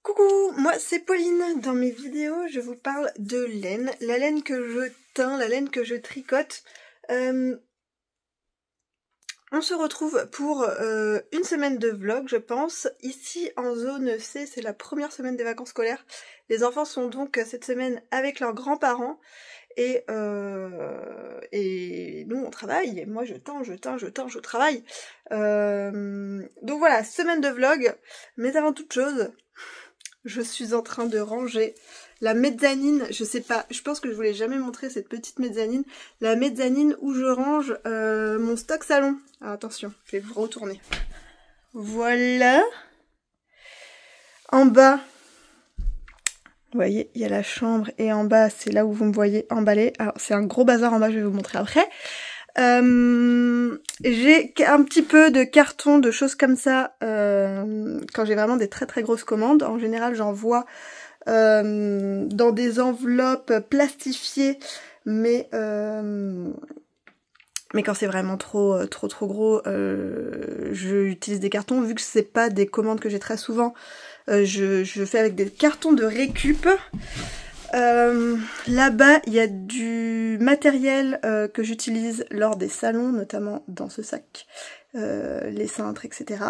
Coucou, moi c'est Pauline. Dans mes vidéos, je vous parle de laine. La laine que je teins, la laine que je tricote. On se retrouve pour une semaine de vlog, je pense. Ici, en zone C, c'est la première semaine des vacances scolaires. Les enfants sont donc cette semaine avec leurs grands-parents. Et nous, on travaille. Et moi, je teins, je travaille. Donc voilà, semaine de vlog. Mais avant toute chose, je suis en train de ranger la mezzanine, je sais pas, je pense que je vous l'ai jamais montré cette petite mezzanine, la mezzanine où je range mon stock salon. Alors, attention, je vais vous retourner. Voilà. En bas, vous voyez, il y a la chambre et en bas, c'est là où vous me voyez emballer. Alors, c'est un gros bazar en bas, je vais vous montrer après. J'ai un petit peu de carton, de choses comme ça, quand j'ai vraiment des très très grosses commandes. En général, j'envoie dans des enveloppes plastifiées, mais quand c'est vraiment trop gros, j'utilise des cartons. Vu que c'est pas des commandes que j'ai très souvent, je fais avec des cartons de récup. Là-bas, il y a du matériel que j'utilise lors des salons, notamment dans ce sac, les cintres, etc.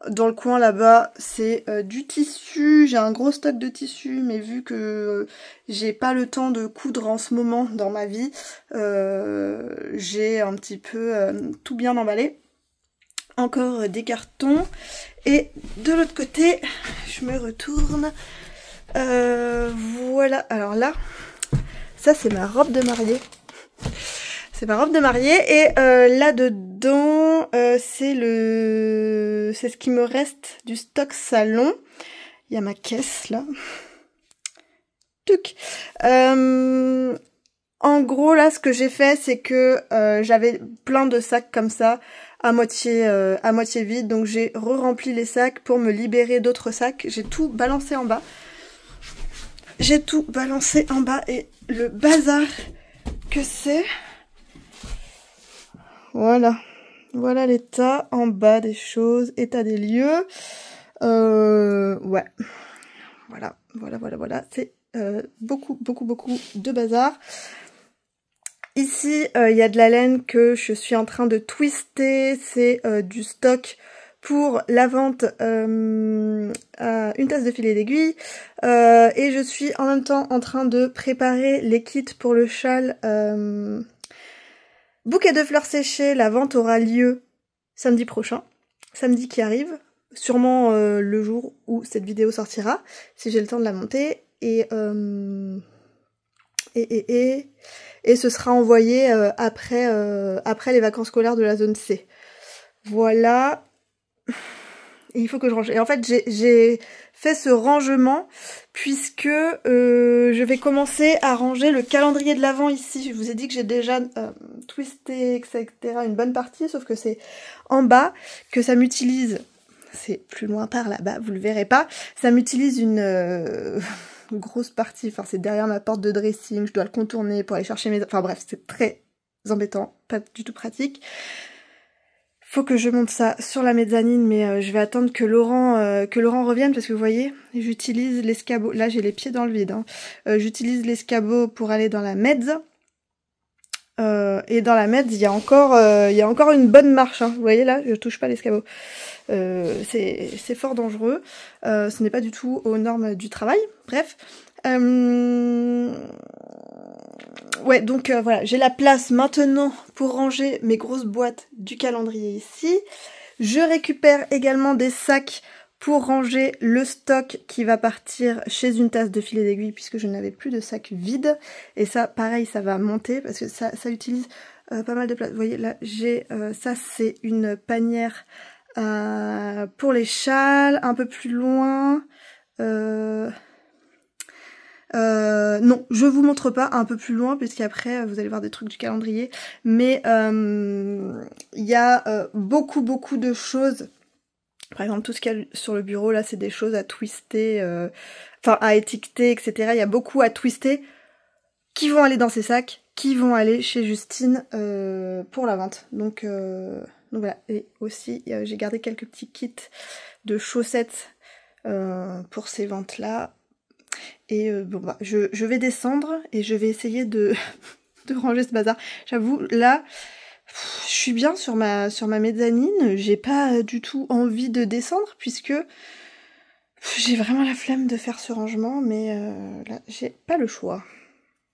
Dans le coin là-bas, c'est du tissu. J'ai un gros stock de tissu, mais vu que j'ai pas le temps de coudre en ce moment dans ma vie, j'ai un petit peu tout bien emballé. Encore des cartons. Et de l'autre côté, je me retourne. Voilà, alors là, ça c'est ma robe de mariée. C'est ma robe de mariée et là-dedans, c'est ce qui me reste du stock salon. Il y a ma caisse là. Tuc. En gros là, ce que j'ai fait, c'est que j'avais plein de sacs comme ça, à moitié vide. Donc j'ai re-rempli les sacs pour me libérer d'autres sacs. J'ai tout balancé en bas. J'ai tout balancé en bas et le bazar que c'est. Voilà. Voilà l'état en bas des choses, état des lieux. Ouais. Voilà. C'est beaucoup de bazar. Ici, il y a de la laine que je suis en train de twister. C'est du stock pour la vente à une tasse de filet d'aiguille. Et je suis en même temps en train de préparer les kits pour le châle bouquet de fleurs séchées. La vente aura lieu samedi prochain, samedi qui arrive, sûrement le jour où cette vidéo sortira, si j'ai le temps de la monter. Et ce sera envoyé après les vacances scolaires de la zone C. Voilà. Et il faut que je range. Et en fait, j'ai fait ce rangement puisque je vais commencer à ranger le calendrier de l'Avent ici. Je vous ai dit que j'ai déjà twisté, etc. une bonne partie, sauf que c'est en bas, que ça m'utilise. C'est plus loin par là-bas, vous le verrez pas. Ça m'utilise une grosse partie. Enfin, c'est derrière ma porte de dressing. Je dois le contourner pour aller chercher mes... Enfin bref, c'est très embêtant, pas du tout pratique. Faut que je monte ça sur la mezzanine, mais je vais attendre que Laurent revienne parce que vous voyez, j'utilise l'escabeau. Là, j'ai les pieds dans le vide. Hein. J'utilise l'escabeau pour aller dans la mezz. Et dans la mezz, il y a encore une bonne marche. Hein. Vous voyez là, je touche pas l'escabeau. C'est fort dangereux. Ce n'est pas du tout aux normes du travail. Bref. Ouais, donc voilà, j'ai la place maintenant pour ranger mes grosses boîtes du calendrier ici. Je récupère également des sacs pour ranger le stock qui va partir chez une tasse de filet d'aiguille puisque je n'avais plus de sacs vides. Et ça, pareil, ça va monter parce que ça utilise pas mal de place. Vous voyez, là, j'ai ça, c'est une panière pour les châles. Un peu plus loin... non, je vous montre pas un peu plus loin puisqu'après vous allez voir des trucs du calendrier, mais il y a beaucoup de choses. Par exemple, tout ce qu'il y a sur le bureau là, c'est des choses à twister, enfin à étiqueter, etc. Il y a beaucoup à twister qui vont aller dans ces sacs, qui vont aller chez Justine pour la vente. Donc voilà. Et aussi, j'ai gardé quelques petits kits de chaussettes pour ces ventes-là. Et bon bah, je vais descendre et je vais essayer de, de ranger ce bazar. J'avoue, là, je suis bien sur ma mezzanine. J'ai pas du tout envie de descendre puisque j'ai vraiment la flemme de faire ce rangement, mais là, j'ai pas le choix.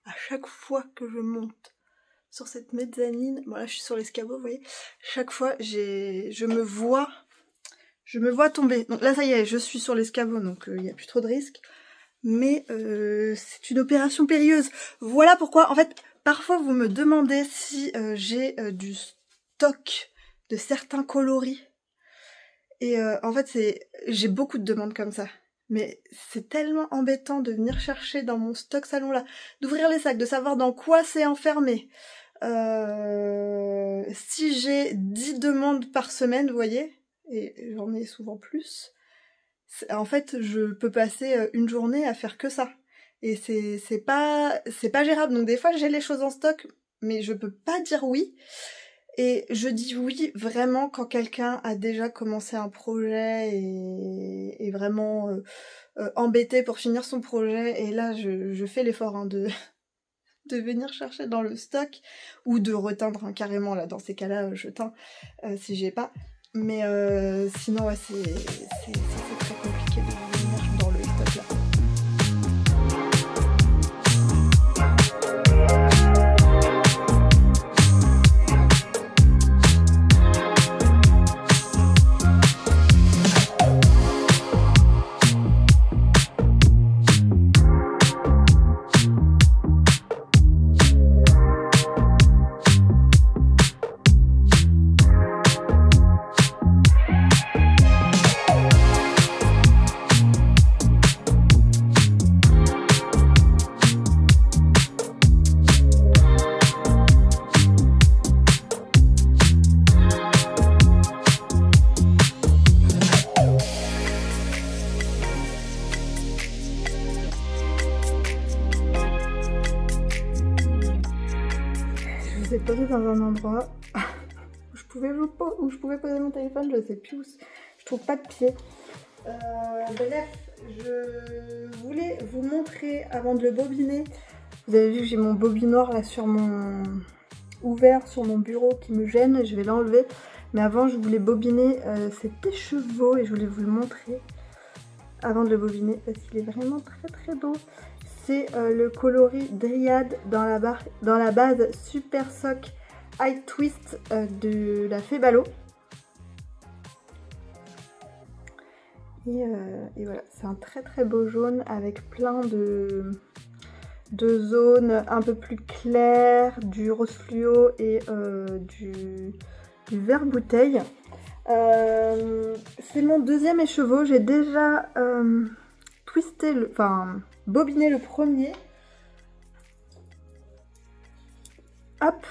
À chaque fois que je monte sur cette mezzanine, bon là je suis sur l'escabeau, vous voyez, chaque fois je me vois tomber. Donc là ça y est, je suis sur l'escabeau, donc il n'y a plus trop de risques. Mais c'est une opération périlleuse. Voilà pourquoi, en fait, parfois vous me demandez si j'ai du stock de certains coloris. Et en fait, j'ai beaucoup de demandes comme ça. Mais c'est tellement embêtant de venir chercher dans mon stock salon là, d'ouvrir les sacs, de savoir dans quoi c'est enfermé. Si j'ai 10 demandes par semaine, vous voyez, et j'en ai souvent plus, en fait, je peux passer une journée à faire que ça. Et c'est pas gérable. Donc des fois, j'ai les choses en stock, mais je peux pas dire oui. Et je dis oui vraiment quand quelqu'un a déjà commencé un projet et vraiment embêté pour finir son projet. Et là, je fais l'effort hein, de venir chercher dans le stock ou de reteindre hein, carrément. Là, dans ces cas-là, je teins si j'ai pas. Mais sinon, ouais, c'est très compliqué de venir dans le stock là. Je vous ai posé dans un endroit où je pouvais poser mon téléphone, je sais plus où, je trouve pas de pied. Bref, je voulais vous montrer avant de le bobiner. Vous avez vu que j'ai mon bobinoir là ouvert sur mon bureau qui me gêne, je vais l'enlever. Mais avant je voulais bobiner cet écheveau et je voulais vous le montrer avant de le bobiner parce qu'il est vraiment très très beau. C'est le coloris Dryad dans la base Super Sock High Twist de la Febalo. Et voilà, c'est un très très beau jaune avec plein de zones un peu plus claires, du rose fluo et du vert bouteille. C'est mon deuxième écheveau, j'ai déjà bobiné le premier. Hop,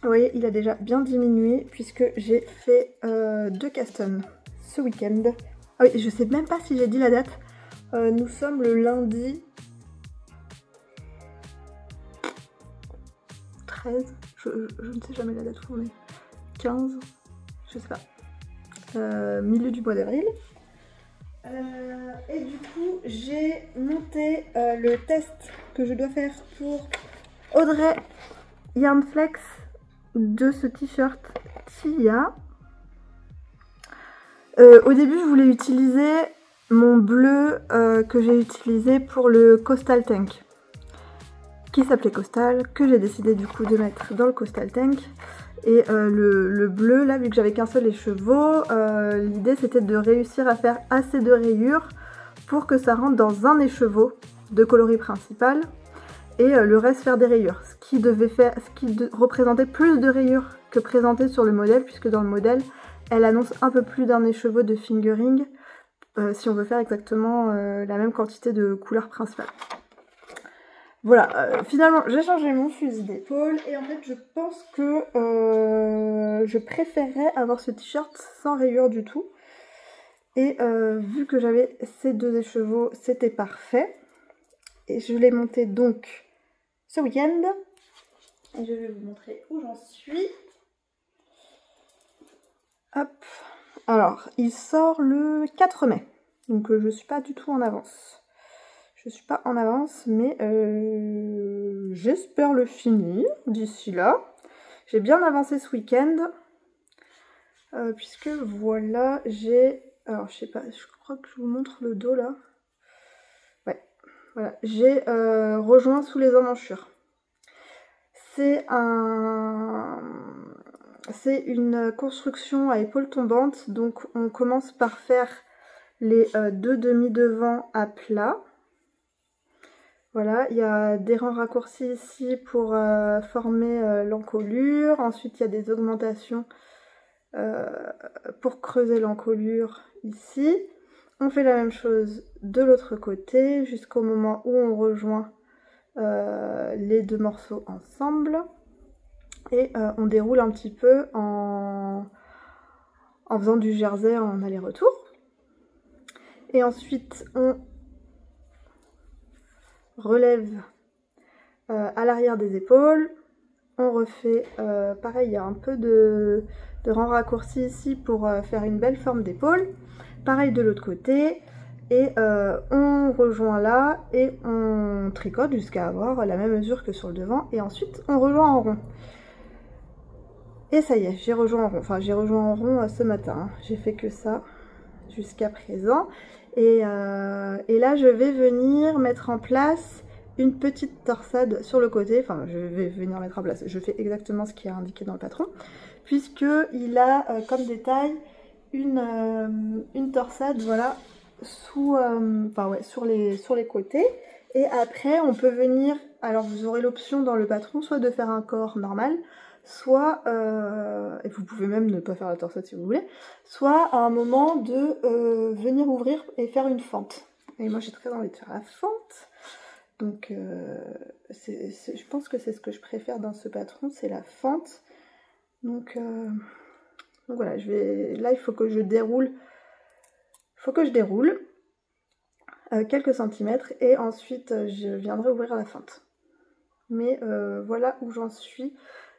vous voyez, il a déjà bien diminué puisque j'ai fait 2 castons ce week-end. Ah oui, je sais même pas si j'ai dit la date. Nous sommes le lundi 13. Je ne sais jamais la date où on est. 15, je sais pas. Milieu du mois d'avril. Et du coup, j'ai monté le test que je dois faire pour Audrey Yarnflex de ce t-shirt Tia. Au début, je voulais utiliser mon bleu que j'ai utilisé pour le Coastal Tank, qui s'appelait Coastal, que j'ai décidé du coup de mettre dans le Coastal Tank. Et le bleu, là, vu que j'avais qu'un seul écheveau, l'idée c'était de réussir à faire assez de rayures pour que ça rentre dans un écheveau de coloris principal et le reste faire des rayures. Ce qui représentait plus de rayures que présenté sur le modèle, puisque dans le modèle, elle annonce un peu plus d'un écheveau de fingering si on veut faire exactement la même quantité de couleurs principales. Voilà, finalement j'ai changé mon fusil d'épaule et en fait je pense que je préférerais avoir ce t-shirt sans rayures du tout. Et vu que j'avais ces 2 écheveaux, c'était parfait. Et je l'ai monté donc ce week-end. Et je vais vous montrer où j'en suis. Hop. Alors, il sort le 4 mai. Donc je suis pas du tout en avance. Je suis pas en avance, mais j'espère le finir d'ici là. J'ai bien avancé ce week-end, puisque voilà, j'ai... Alors je sais pas, je crois que je vous montre le dos là. Ouais, voilà, j'ai rejoint Sous les emmanchures. C'est une construction à épaules tombantes, donc on commence par faire les deux demi-devants à plat. Voilà, il y a des rangs raccourcis ici pour former l'encolure. Ensuite, il y a des augmentations pour creuser l'encolure ici. On fait la même chose de l'autre côté jusqu'au moment où on rejoint les deux morceaux ensemble. Et on déroule un petit peu en faisant du jersey en aller-retour. Et ensuite, on relève à l'arrière des épaules. On refait, pareil, il y a un peu de rang raccourci ici pour faire une belle forme d'épaule. Pareil de l'autre côté. Et on rejoint là et on tricote jusqu'à avoir la même mesure que sur le devant. Et ensuite, on rejoint en rond. Et ça y est, j'ai rejoint en rond. Enfin, j'ai rejoint en rond ce matin. Hein. J'ai fait que ça jusqu'à présent. Et là, je vais venir mettre en place une petite torsade sur le côté. Enfin, je vais venir mettre en place. Je fais exactement ce qui est indiqué dans le patron. Puisqu'il a comme détail une torsade, voilà, sous, enfin, ouais, sur les côtés. Et après, on peut venir... Alors, vous aurez l'option dans le patron, soit de faire un corps normal, soit, et vous pouvez même ne pas faire la torsade si vous voulez, soit à un moment de venir ouvrir et faire une fente. Et moi j'ai très envie de faire la fente, donc je pense que c'est ce que je préfère dans ce patron, c'est la fente. Donc voilà, là il faut que je déroule, quelques centimètres et ensuite je viendrai ouvrir la fente. Mais voilà où j'en suis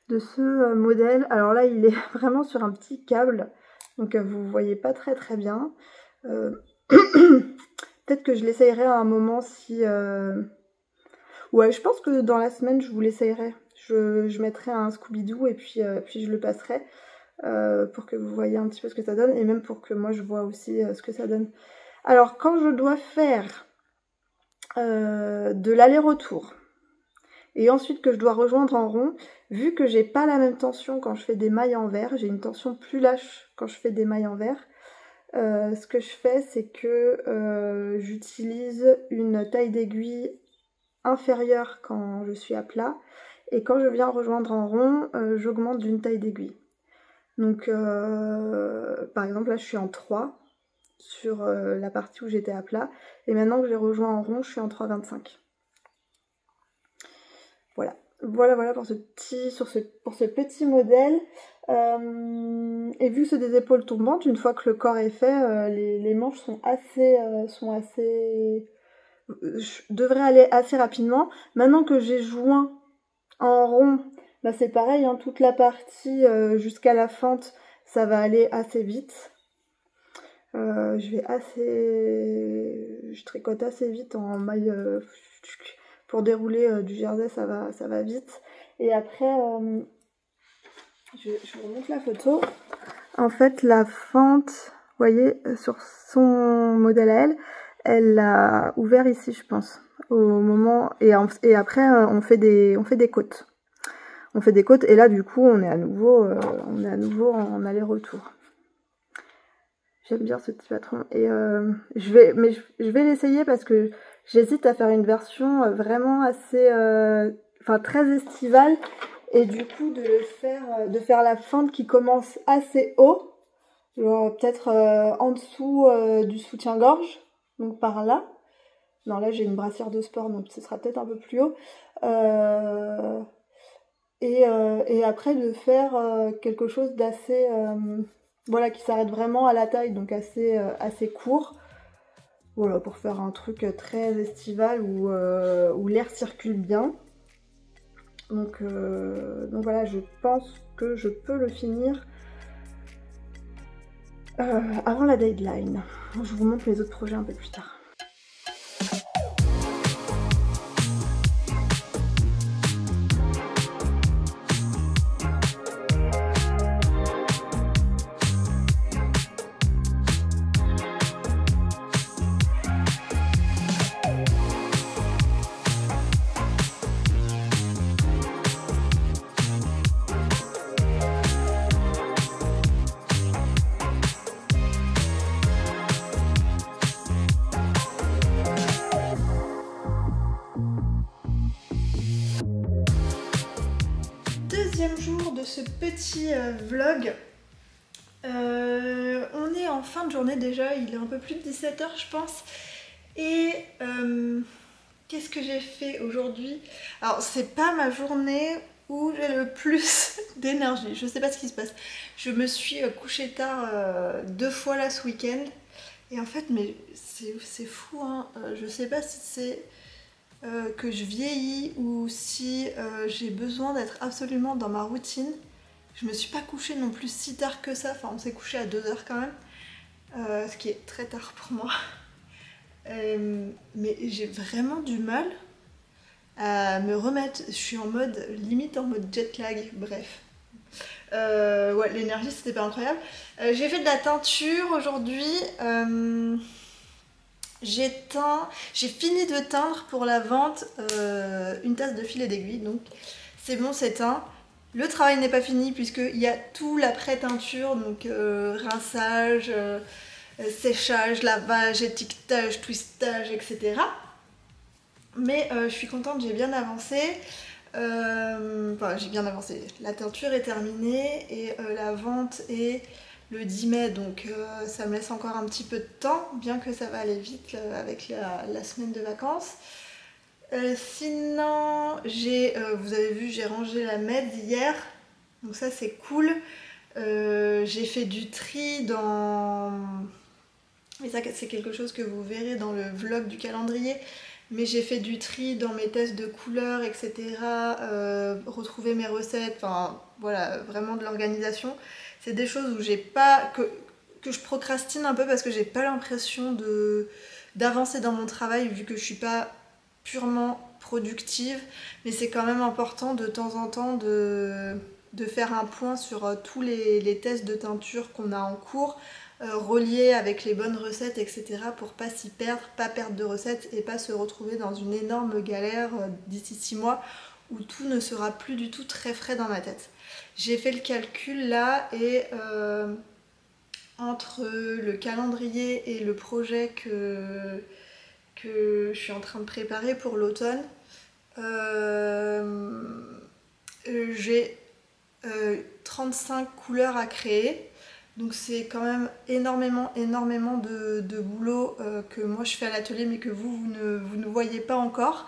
de ce modèle. Alors là il est vraiment sur un petit câble, donc vous voyez pas très bien. Peut-être que je l'essayerai à un moment si... Ouais, je pense que dans la semaine je vous l'essayerai. Je mettrai un Scooby-Doo et puis je le passerai pour que vous voyez un petit peu ce que ça donne et même pour que moi je vois aussi ce que ça donne. Alors quand je dois faire de l'aller-retour et ensuite que je dois rejoindre en rond, vu que j'ai pas la même tension quand je fais des mailles en vert, j'ai une tension plus lâche quand je fais des mailles en vert, ce que je fais c'est que j'utilise une taille d'aiguille inférieure quand je suis à plat et quand je viens rejoindre en rond, j'augmente d'une taille d'aiguille. Donc par exemple là je suis en 3 sur la partie où j'étais à plat et maintenant que j'ai rejoint en rond je suis en 3,25. Voilà pour ce petit modèle. Et vu que c'est des épaules tombantes, une fois que le corps est fait, les manches sont assez... je devrais aller assez rapidement. Maintenant que j'ai joint en rond, bah c'est pareil, hein, toute la partie jusqu'à la fente, ça va aller assez vite. Je tricote assez vite en maille... pour dérouler du jersey, ça va vite. Et après, je vous montre la photo. En fait, la fente, vous voyez, sur son modèle à elle l'a ouvert ici, je pense, au moment... Et après, on fait des côtes. On fait des côtes, et là, du coup, on est à nouveau en aller-retour. J'aime bien ce petit patron. Et je vais l'essayer parce que j'hésite à faire une version vraiment assez... Enfin, très estivale. Et du coup, de faire la fente qui commence assez haut. Genre peut-être en dessous du soutien-gorge. Donc par là. Non, là j'ai une brassière de sport, donc ce sera peut-être un peu plus haut. Et après de faire quelque chose d'assez... voilà, qui s'arrête vraiment à la taille, donc assez court. Voilà, pour faire un truc très estival où l'air circule bien. Donc voilà, je pense que je peux le finir avant la deadline. Je vous montre les autres projets un peu plus tard. Deuxième jour de ce petit vlog. On est en fin de journée déjà, il est un peu plus de 17 h je pense. Et qu'est-ce que j'ai fait aujourd'hui? Alors c'est pas ma journée où j'ai le plus d'énergie, je sais pas ce qui se passe. Je me suis couchée tard 2 fois là ce week-end. Et en fait mais c'est fou hein, je sais pas si c'est... que je vieillis ou si j'ai besoin d'être absolument dans ma routine. Je me suis pas couchée non plus si tard que ça, enfin on s'est couché à 2 h quand même, ce qui est très tard pour moi. Mais j'ai vraiment du mal à me remettre, je suis en mode, limite en mode jet lag, bref. Ouais, l'énergie c'était pas incroyable. J'ai fait de la teinture aujourd'hui. J'ai fini de teindre pour la vente une tasse de fil et d'aiguille, donc c'est bon, c'est teint. Le travail n'est pas fini puisqu'il y a tout l'après-teinture, donc rinçage, séchage, lavage, étiquetage, twistage, etc. Mais je suis contente, j'ai bien avancé. Enfin, j'ai bien avancé. La teinture est terminée et la vente est le 10 mai, donc ça me laisse encore un petit peu de temps, bien que ça va aller vite avec la semaine de vacances. Sinon, vous avez vu, j'ai rangé la med hier, donc ça c'est cool. J'ai fait du tri dans... Et ça c'est quelque chose que vous verrez dans le vlog du calendrier. Mais j'ai fait du tri dans mes tests de couleurs, etc. Retrouver mes recettes, enfin voilà, vraiment de l'organisation. C'est des choses où j'ai pas... que je procrastine un peu parce que j'ai pas l'impression d'avancer dans mon travail vu que je suis pas purement productive. Mais c'est quand même important de temps en temps de faire un point sur tous les tests de teinture qu'on a en cours. Relié avec les bonnes recettes, etc. pour pas s'y perdre, pas perdre de recettes et pas se retrouver dans une énorme galère d'ici 6 mois où tout ne sera plus du tout très frais dans ma tête. J'ai fait le calcul là et entre le calendrier et le projet que je suis en train de préparer pour l'automne, j'ai 35 couleurs à créer. Donc c'est quand même énormément de boulot que moi je fais à l'atelier mais que vous ne voyez pas encore.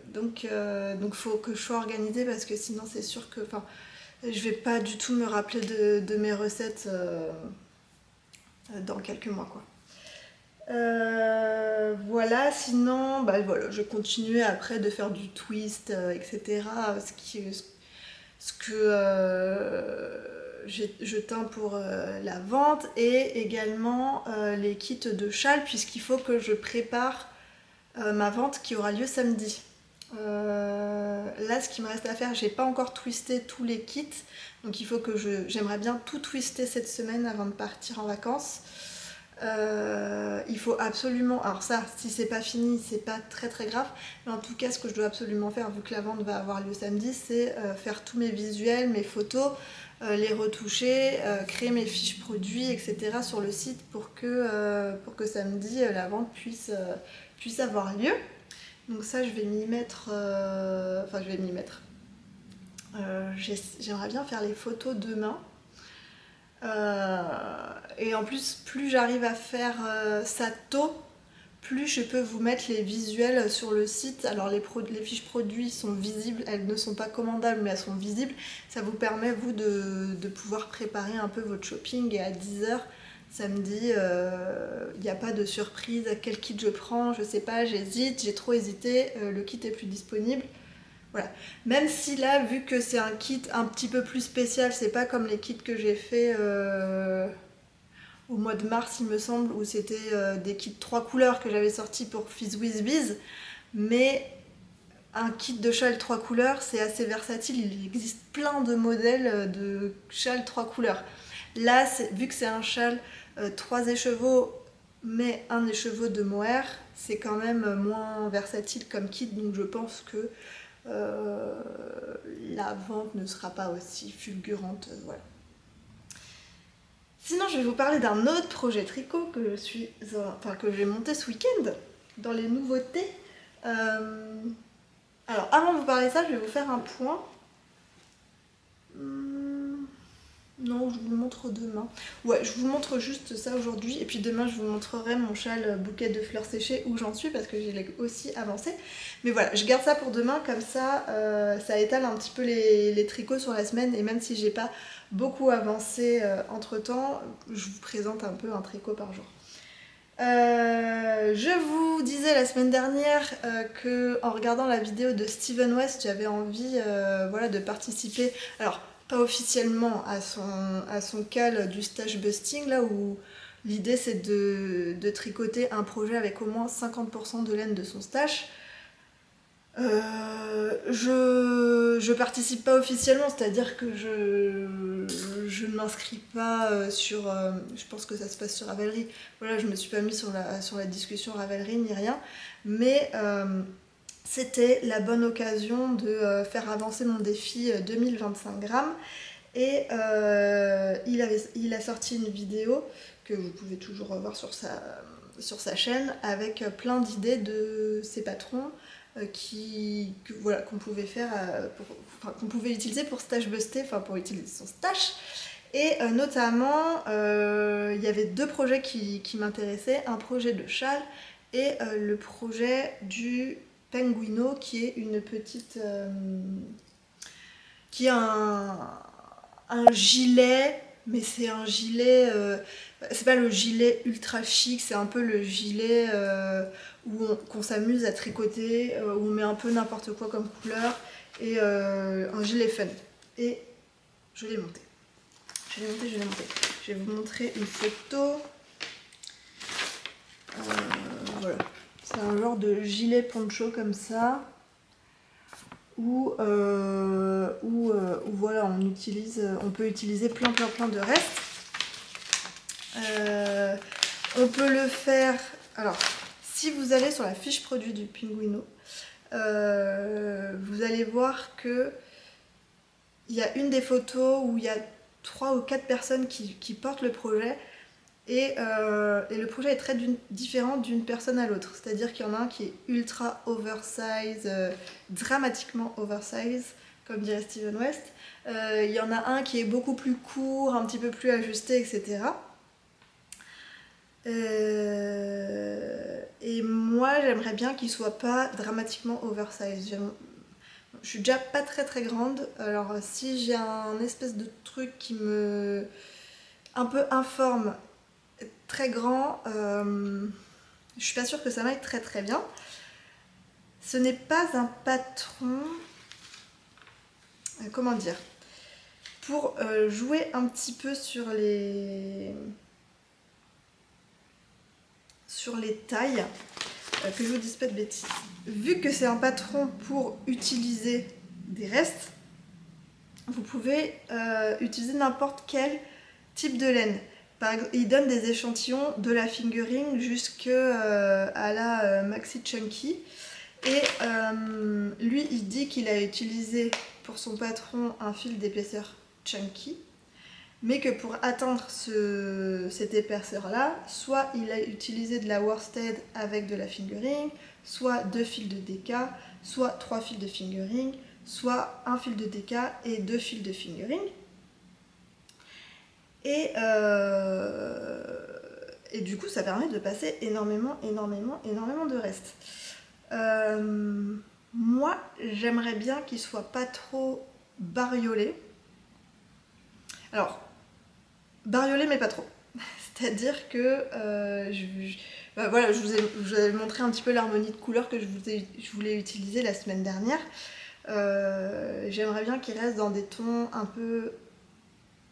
Donc faut que je sois organisée parce que sinon c'est sûr que je vais pas du tout me rappeler de mes recettes dans quelques mois quoi. Voilà, sinon voilà, je continuais après de faire du twist, etc. Ce que je teins pour la vente et également les kits de châles puisqu'il faut que je prépare ma vente qui aura lieu samedi. Là ce qui me reste à faire, j'ai pas encore twisté tous les kits donc il faut que j'aimerais bien tout twister cette semaine avant de partir en vacances. Il faut absolument, alors ça si c'est pas fini c'est pas très grave, mais en tout cas ce que je dois absolument faire vu que la vente va avoir lieu samedi c'est faire tous mes visuels, mes photos, les retoucher, créer mes fiches produits etc sur le site pour que samedi la vente puisse avoir lieu. Donc ça je vais m'y mettre, j'aimerais bien faire les photos demain. Et en plus plus j'arrive à faire ça tôt, plus je peux vous mettre les visuels sur le site. Alors les fiches produits sont visibles, elles ne sont pas commandables mais elles sont visibles. Ça vous permet vous de pouvoir préparer un peu votre shopping et à 10 h samedi, il n'y a pas de surprise, quel kit je prends, je sais pas, j'hésite, j'ai trop hésité, le kit est plus disponible. Voilà. Même si là, vu que c'est un kit un petit peu plus spécial, c'est pas comme les kits que j'ai fait au mois de mars, il me semble, où c'était des kits 3 couleurs que j'avais sortis pour Fizz With Biz. Mais un kit de châle 3 couleurs, c'est assez versatile. Il existe plein de modèles de châle 3 couleurs. Là, vu que c'est un châle 3 écheveaux, mais un écheveau de mohair, c'est quand même moins versatile comme kit. Donc je pense que la vente ne sera pas aussi fulgurante. Voilà. Sinon, je vais vous parler d'un autre projet tricot que j'ai monté ce week-end dans les nouveautés. Alors, avant de vous parler de ça, je vais vous faire un point. Non, je vous le montre demain. Ouais, je vous montre juste ça aujourd'hui. Et puis demain, je vous montrerai mon châle bouquet de fleurs séchées où j'en suis parce que j'ai aussi avancé. Mais voilà, je garde ça pour demain. Comme ça, ça étale un petit peu les tricots sur la semaine. Et même si j'ai pas beaucoup avancé entre-temps, je vous présente un peu un tricot par jour. Je vous disais la semaine dernière que en regardant la vidéo de Steven West, j'avais envie voilà, de participer, alors pas officiellement à son call du stash busting, là où l'idée c'est de tricoter un projet avec au moins 50% de laine de son stash. Je participe pas officiellement, c'est-à-dire que je ne m'inscris pas sur... je pense que ça se passe sur Ravelry. Voilà, je me suis pas mis sur la discussion Ravelry ni rien. Mais c'était la bonne occasion de faire avancer mon défi 2025 grammes. Et il a sorti une vidéo que vous pouvez toujours revoir sur sa chaîne avec plein d'idées de ses patrons voilà, qu'on pouvait faire, qu'on pouvait utiliser pour stash buster, enfin pour utiliser son stash. Et notamment, il y avait deux projets qui m'intéressaient, un projet de châle et le projet du Penguino, qui est une petite... qui est un gilet, mais c'est un gilet... c'est pas le gilet ultra chic, c'est un peu le gilet qu'on s'amuse à tricoter, où on met un peu n'importe quoi comme couleur, et un gilet fun. Et je l'ai monté. Je vais vous montrer une photo. Voilà. C'est un genre de gilet poncho comme ça, où voilà, on peut utiliser plein de restes. On peut le faire... Alors, si vous allez sur la fiche produit du Penguino, vous allez voir que il y a une des photos où il y a 3 ou 4 personnes qui portent le projet et le projet est très différent d'une personne à l'autre. C'est-à-dire qu'il y en a un qui est ultra oversize, dramatiquement oversize, comme dirait Steven West. Il y en a un qui est beaucoup plus court, un petit peu plus ajusté, etc. Et moi j'aimerais bien qu'il soit pas dramatiquement oversize. Je suis déjà pas très grande, alors si j'ai un espèce de truc qui me... un peu informe, très grand, je suis pas sûre que ça m'aille très bien. Ce n'est pas un patron... comment dire, pour jouer un petit peu sur les tailles, que je vous dise pas de bêtises. Vu que c'est un patron pour utiliser des restes, vous pouvez utiliser n'importe quel type de laine. Par exemple, il donne des échantillons de la fingering jusqu'à la maxi chunky. Et lui, il dit qu'il a utilisé pour son patron un fil d'épaisseur chunky, mais que pour atteindre cette épaisseur-là, soit il a utilisé de la worsted avec de la fingering, soit 2 fils de DK, soit 3 fils de fingering, soit un fil de DK et 2 fils de fingering. Et du coup, ça permet de passer énormément de restes. Moi, j'aimerais bien qu'il soit pas trop bariolé. Alors, bariolé mais pas trop. C'est-à-dire que voilà, je vous ai montré un petit peu l'harmonie de couleurs que je voulais utiliser la semaine dernière. J'aimerais bien qu'il reste dans des tons un peu,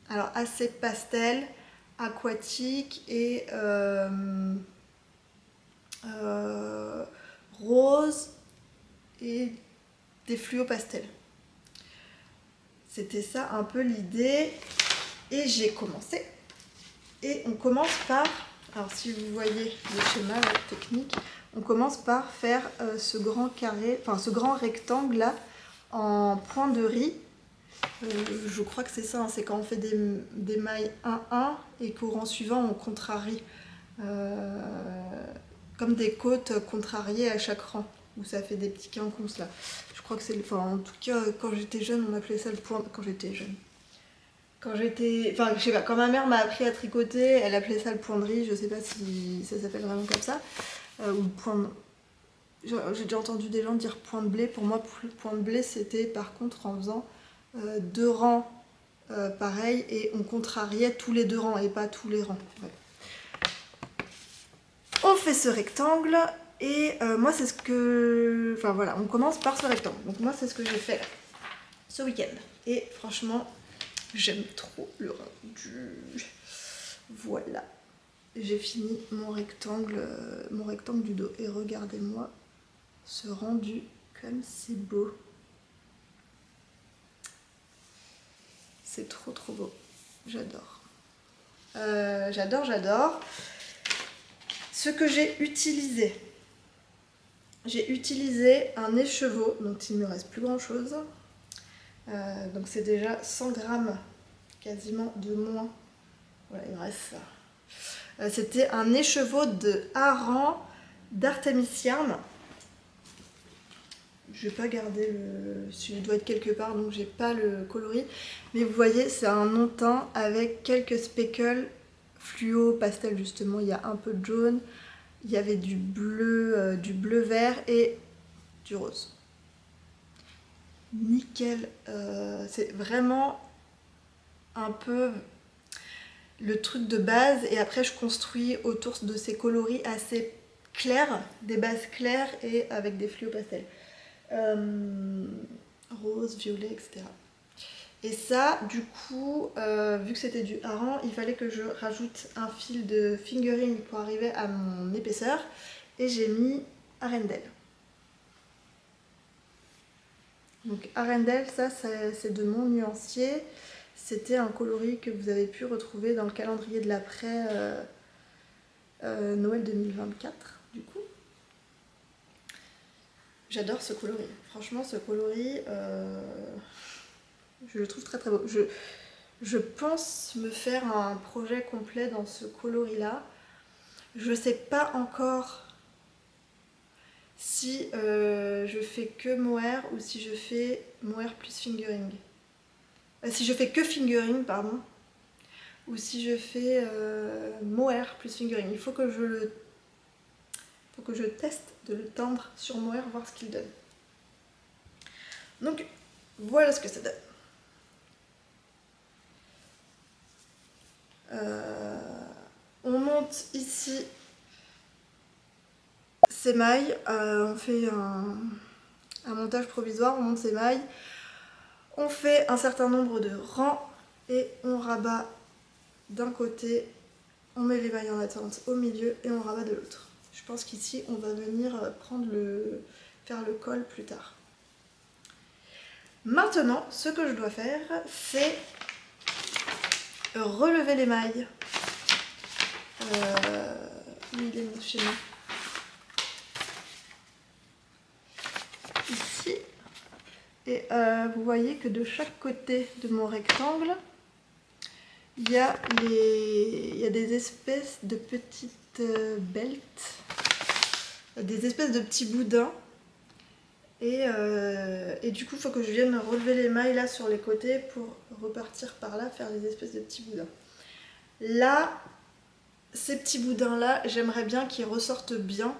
alors assez pastel, aquatique et rose et des fluos pastels. C'était ça un peu l'idée et j'ai commencé. Et on commence par, alors si vous voyez le schéma la technique, on commence par faire ce grand carré, enfin ce grand rectangle là en point de riz. Je crois que c'est ça, hein, c'est quand on fait des mailles 1-1 et qu'au rang suivant on contrarie. Comme des côtes contrariées à chaque rang, où ça fait des petits quinconces là. Je crois que c'est, enfin en tout cas quand j'étais jeune on appelait ça le point, quand j'étais jeune. Enfin je sais pas, quand ma mère m'a appris à tricoter, elle appelait ça le point de riz, je sais pas si ça s'appelle vraiment comme ça, ou le point de... J'ai déjà entendu des gens dire point de blé, pour moi point de blé c'était par contre en faisant 2 rangs pareil et on contrariait tous les 2 rangs et pas tous les rangs. Ouais. On fait ce rectangle et moi c'est ce que... Enfin voilà, on commence par ce rectangle. Donc moi c'est ce que j'ai fait là, ce week-end. Et franchement, j'aime trop le rendu. Voilà. J'ai fini mon rectangle du dos. Et regardez-moi ce rendu comme c'est beau. C'est trop trop beau. J'adore. J'adore. Ce que j'ai utilisé un écheveau, donc il ne me reste plus grand chose. Donc c'est déjà 100 grammes quasiment de moins. Voilà, il me reste ça. C'était un écheveau de hareng d'Artemisium. Je vais pas garder le... Il doit être quelque part, donc j'ai pas le coloris. Mais vous voyez, c'est un non teint avec quelques speckles fluo pastel justement. Il y a un peu de jaune, il y avait du bleu vert et du rose. Nickel. C'est vraiment un peu le truc de base et après je construis autour de ces coloris assez clairs, des bases claires et avec des fluos pastels. Rose, violet, etc. Et ça, du coup, vu que c'était du hareng, il fallait que je rajoute un fil de fingering pour arriver à mon épaisseur. Et j'ai mis Arendelle. Donc Arendelle, ça c'est de mon nuancier. C'était un coloris que vous avez pu retrouver dans le calendrier de l'après Noël 2024, du coup. J'adore ce coloris. Franchement, ce coloris, je le trouve très très beau. Je pense me faire un projet complet dans ce coloris-là. Je ne sais pas encore si je fais que mohair ou si je fais mohair plus fingering. Si je fais que fingering, pardon, ou si je fais mohair plus fingering. Il faut que je teste de le teindre sur mohair, voir ce qu'il donne. Donc voilà ce que ça donne. On monte ici ces mailles, on fait un montage provisoire, on monte ces mailles, on fait un certain nombre de rangs et on rabat d'un côté, on met les mailles en attente au milieu et on rabat de l'autre. Je pense qu'ici on va venir faire le col plus tard. Maintenant, ce que je dois faire, c'est relever les mailles. Où il est mon schéma? Ici. Et vous voyez que de chaque côté de mon rectangle, il y a des espèces de petites belts, des espèces de petits boudins. Et du coup, il faut que je vienne relever les mailles là sur les côtés pour repartir par là, faire des espèces de petits boudins. Là, ces petits boudins là, j'aimerais bien qu'ils ressortent bien.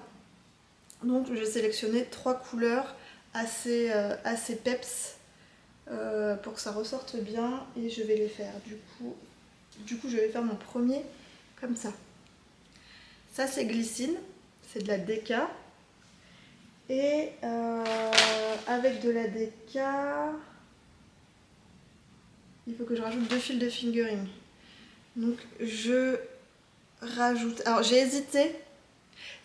Donc j'ai sélectionné 3 couleurs assez peps pour que ça ressorte bien et je vais les faire. Du coup, je vais faire mon premier comme ça. Ça c'est glycine, c'est de la déca. Et avec de la DK, il faut que je rajoute 2 fils de fingering. Donc je rajoute... Alors j'ai hésité.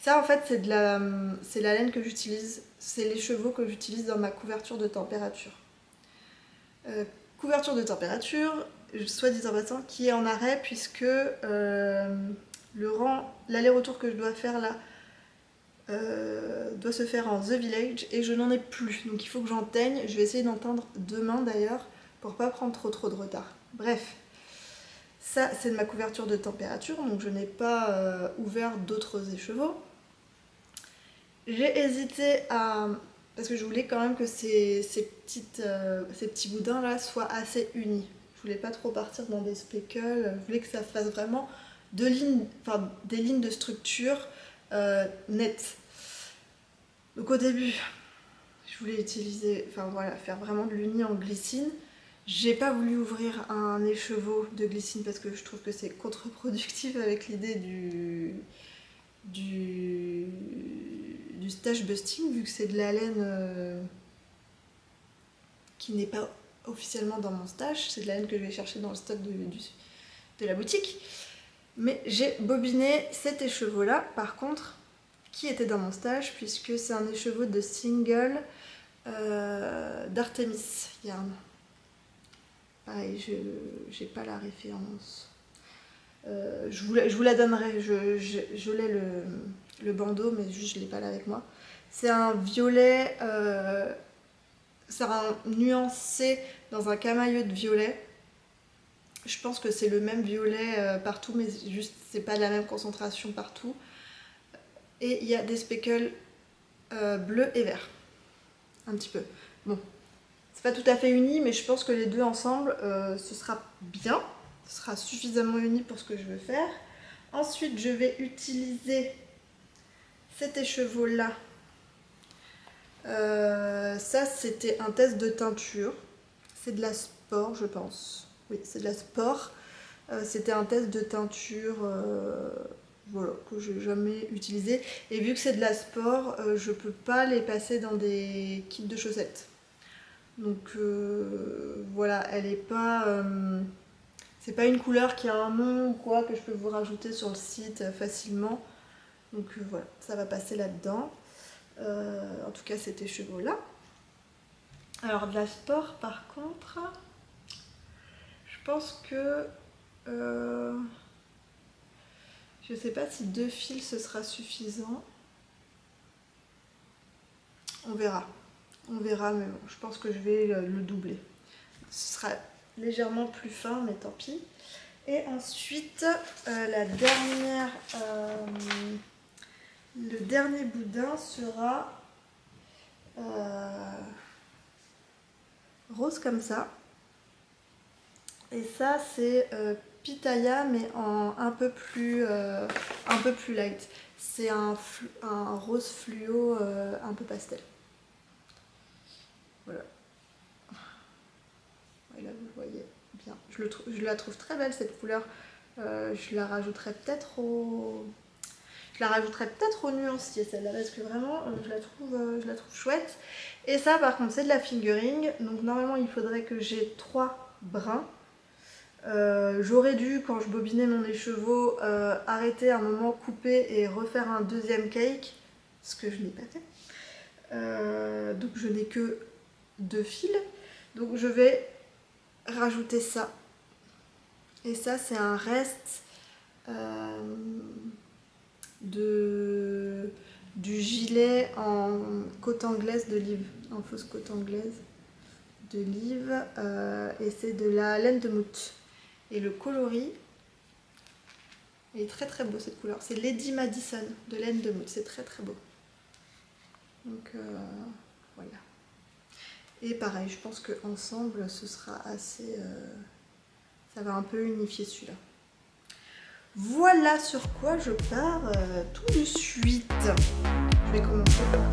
Ça en fait c'est la laine que j'utilise. C'est les chevaux que j'utilise dans ma couverture de température. Couverture de température, soit dit en passant, qui est en arrêt puisque l'aller-retour que je dois faire là doit se faire en The Village et je n'en ai plus. Donc il faut que j'en teigne. Je vais essayer d'en teindre demain d'ailleurs pour pas prendre trop de retard. Bref, ça c'est de ma couverture de température, donc je n'ai pas ouvert d'autres écheveaux. J'ai hésité à... parce que je voulais quand même que ces petits boudins là soient assez unis. Je voulais pas trop partir dans des speckles, je voulais que ça fasse vraiment des lignes de structure nettes. Donc au début, je voulais faire vraiment de l'uni en glycine. J'ai pas voulu ouvrir un écheveau de glycine parce que je trouve que c'est contre-productif avec l'idée du stash busting, vu que c'est de la laine qui n'est pas officiellement dans mon stash, c'est de la laine que je vais chercher dans le stock de la boutique. Mais j'ai bobiné cet écheveau là, par contre, qui était dans mon stash, puisque c'est un écheveau de single d'Artemis Yarn. Pareil, j'ai pas la référence. Je vous la donnerai, je l'ai le bandeau, mais juste je l'ai pas là avec moi. C'est un violet, c'est un nuancé dans un camailleux de violet. Je pense que c'est le même violet partout, mais juste c'est pas la même concentration partout. Et il y a des speckles bleus et verts, un petit peu. Bon, c'est pas tout à fait uni, mais je pense que les deux ensemble, ce sera bien. Ce sera suffisamment uni pour ce que je veux faire. Ensuite, je vais utiliser cet écheveau là. Ça, c'était un test de teinture. C'est de la Sport, je pense. Oui, c'est de la Sport. C'était un test de teinture voilà, que je n'ai jamais utilisé. Et vu que c'est de la Sport, je ne peux pas les passer dans des kits de chaussettes. Donc voilà, elle n'est pas... c'est pas une couleur qui a un nom ou quoi que je peux vous rajouter sur le site facilement. Donc voilà, ça va passer là-dedans. En tout cas, cet écheveau-là. Alors de la Sport, par contre, je pense que... je sais pas si 2 fils ce sera suffisant. On verra. On verra, mais bon, je pense que je vais le doubler. Ce sera légèrement plus fin, mais tant pis. Et ensuite, le dernier boudin sera rose comme ça. Et ça, c'est pitaya, mais en un peu plus light. C'est un rose fluo un peu pastel. Voilà. Et là, vous le voyez bien. Je la trouve très belle, cette couleur. Je la rajouterai peut-être au nuancier, celle-là, parce que vraiment, je la trouve chouette. Et ça, par contre, c'est de la fingering. Donc, normalement, il faudrait que j'ai 3 brins. J'aurais dû, quand je bobinais mon écheveau, arrêter un moment, couper et refaire un deuxième cake, ce que je n'ai pas fait. Donc je n'ai que 2 fils, donc je vais rajouter ça. Et ça, c'est un reste du gilet en côte anglaise de Liv, en fausse côte anglaise de Liv, et c'est de la laine de Mout. Et le coloris est très très beau, cette couleur. C'est Lady Madison de laine de Mout. C'est très très beau. Donc voilà. Et pareil, je pense qu'ensemble ce sera assez... ça va un peu unifier celui-là. Voilà sur quoi je pars tout de suite. Je vais commencer par ça.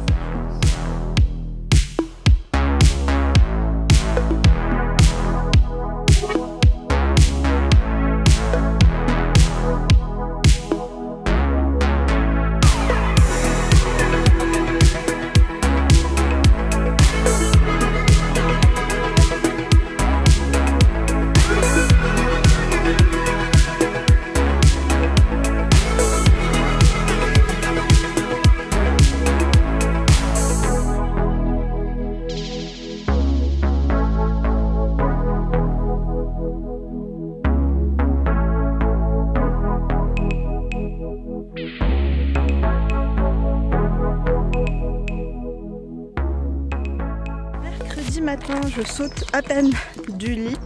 matin, je saute à peine du lit.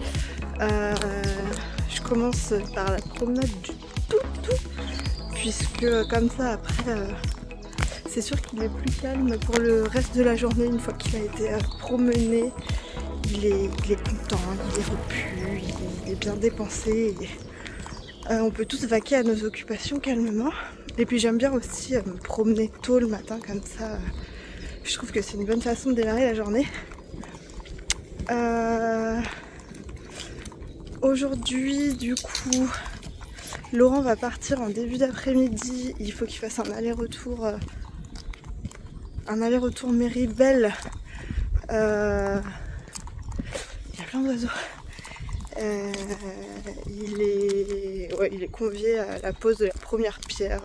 Je commence par la promenade du toutou, puisque comme ça après c'est sûr qu'il est plus calme pour le reste de la journée. Une fois qu'il a été promené, il est content, il est repu, il est bien dépensé. On peut tous vaquer à nos occupations calmement. Et puis j'aime bien aussi me promener tôt le matin comme ça. Je trouve que c'est une bonne façon de démarrer la journée. Aujourd'hui, du coup, Laurent va partir en début d'après-midi. Il faut qu'il fasse un aller-retour Méribel. Il y a plein d'oiseaux. Il est convié à la pose de la première pierre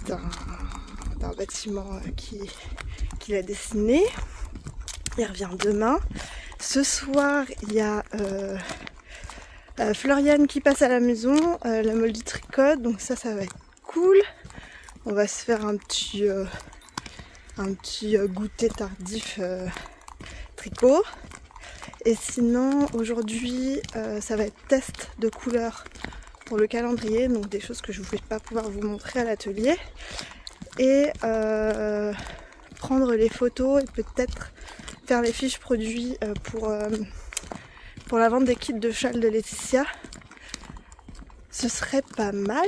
d'un bâtiment qu'il a dessiné. Il revient demain. Ce soir, il y a Floriane qui passe à la maison, la Moldy tricote, donc ça va être cool. On va se faire un petit goûter tardif tricot. Et sinon, aujourd'hui, ça va être test de couleurs pour le calendrier, donc des choses que je ne vais pas pouvoir vous montrer à l'atelier. Et prendre les photos et peut-être faire les fiches produits pour la vente des kits de châle de Laetitia. Ce serait pas mal.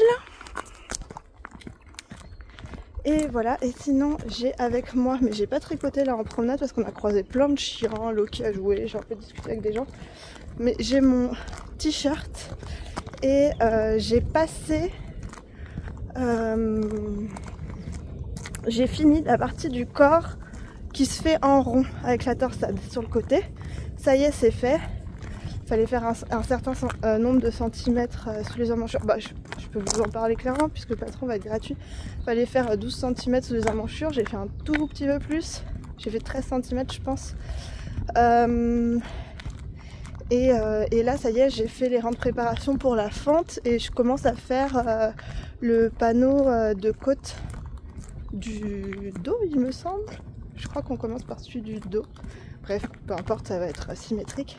Et voilà, et sinon j'ai avec moi, mais j'ai pas tricoté là en promenade parce qu'on a croisé plein de chiens, Loki a joué, j'ai un peu discuté avec des gens. Mais j'ai mon t-shirt et j'ai passé... j'ai fini la partie du corps qui se fait en rond avec la torsade sur le côté. Ça y est, c'est fait. Il fallait faire un certain nombre de centimètres sous les emmanchures. Bah, je peux vous en parler clairement puisque le patron va être gratuit. Il fallait faire 12 cm sous les emmanchures. J'ai fait un tout petit peu plus. J'ai fait 13 cm je pense. Et là, ça y est, j'ai fait les rangs de préparation pour la fente et je commence à faire le panneau de côte du dos, il me semble. Je crois qu'on commence par celui du dos. Bref, peu importe, ça va être symétrique.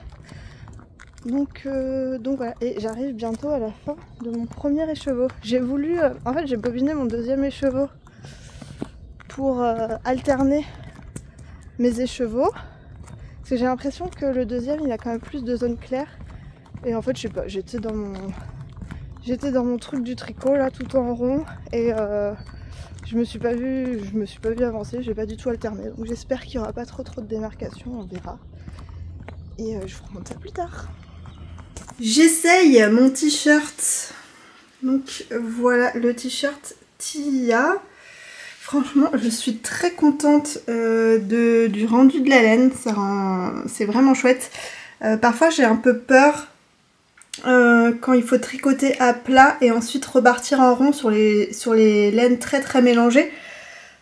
Donc voilà, et j'arrive bientôt à la fin de mon premier écheveau. J'ai voulu, en fait j'ai bobiné mon deuxième écheveau pour alterner mes écheveaux. Parce que j'ai l'impression que le deuxième il a quand même plus de zones claires. Et en fait je sais pas, j'étais dans mon truc du tricot là tout en rond. Et je me suis pas vue avancer, j'ai pas du tout alterné. Donc j'espère qu'il n'y aura pas trop de démarcation, on verra. Et je vous remonte ça plus tard. J'essaye mon t-shirt. Donc voilà le t-shirt Tia. Franchement, je suis très contente du rendu de la laine. C'est vraiment chouette. Parfois, j'ai un peu peur quand il faut tricoter à plat et ensuite repartir en rond sur les laines très très mélangées.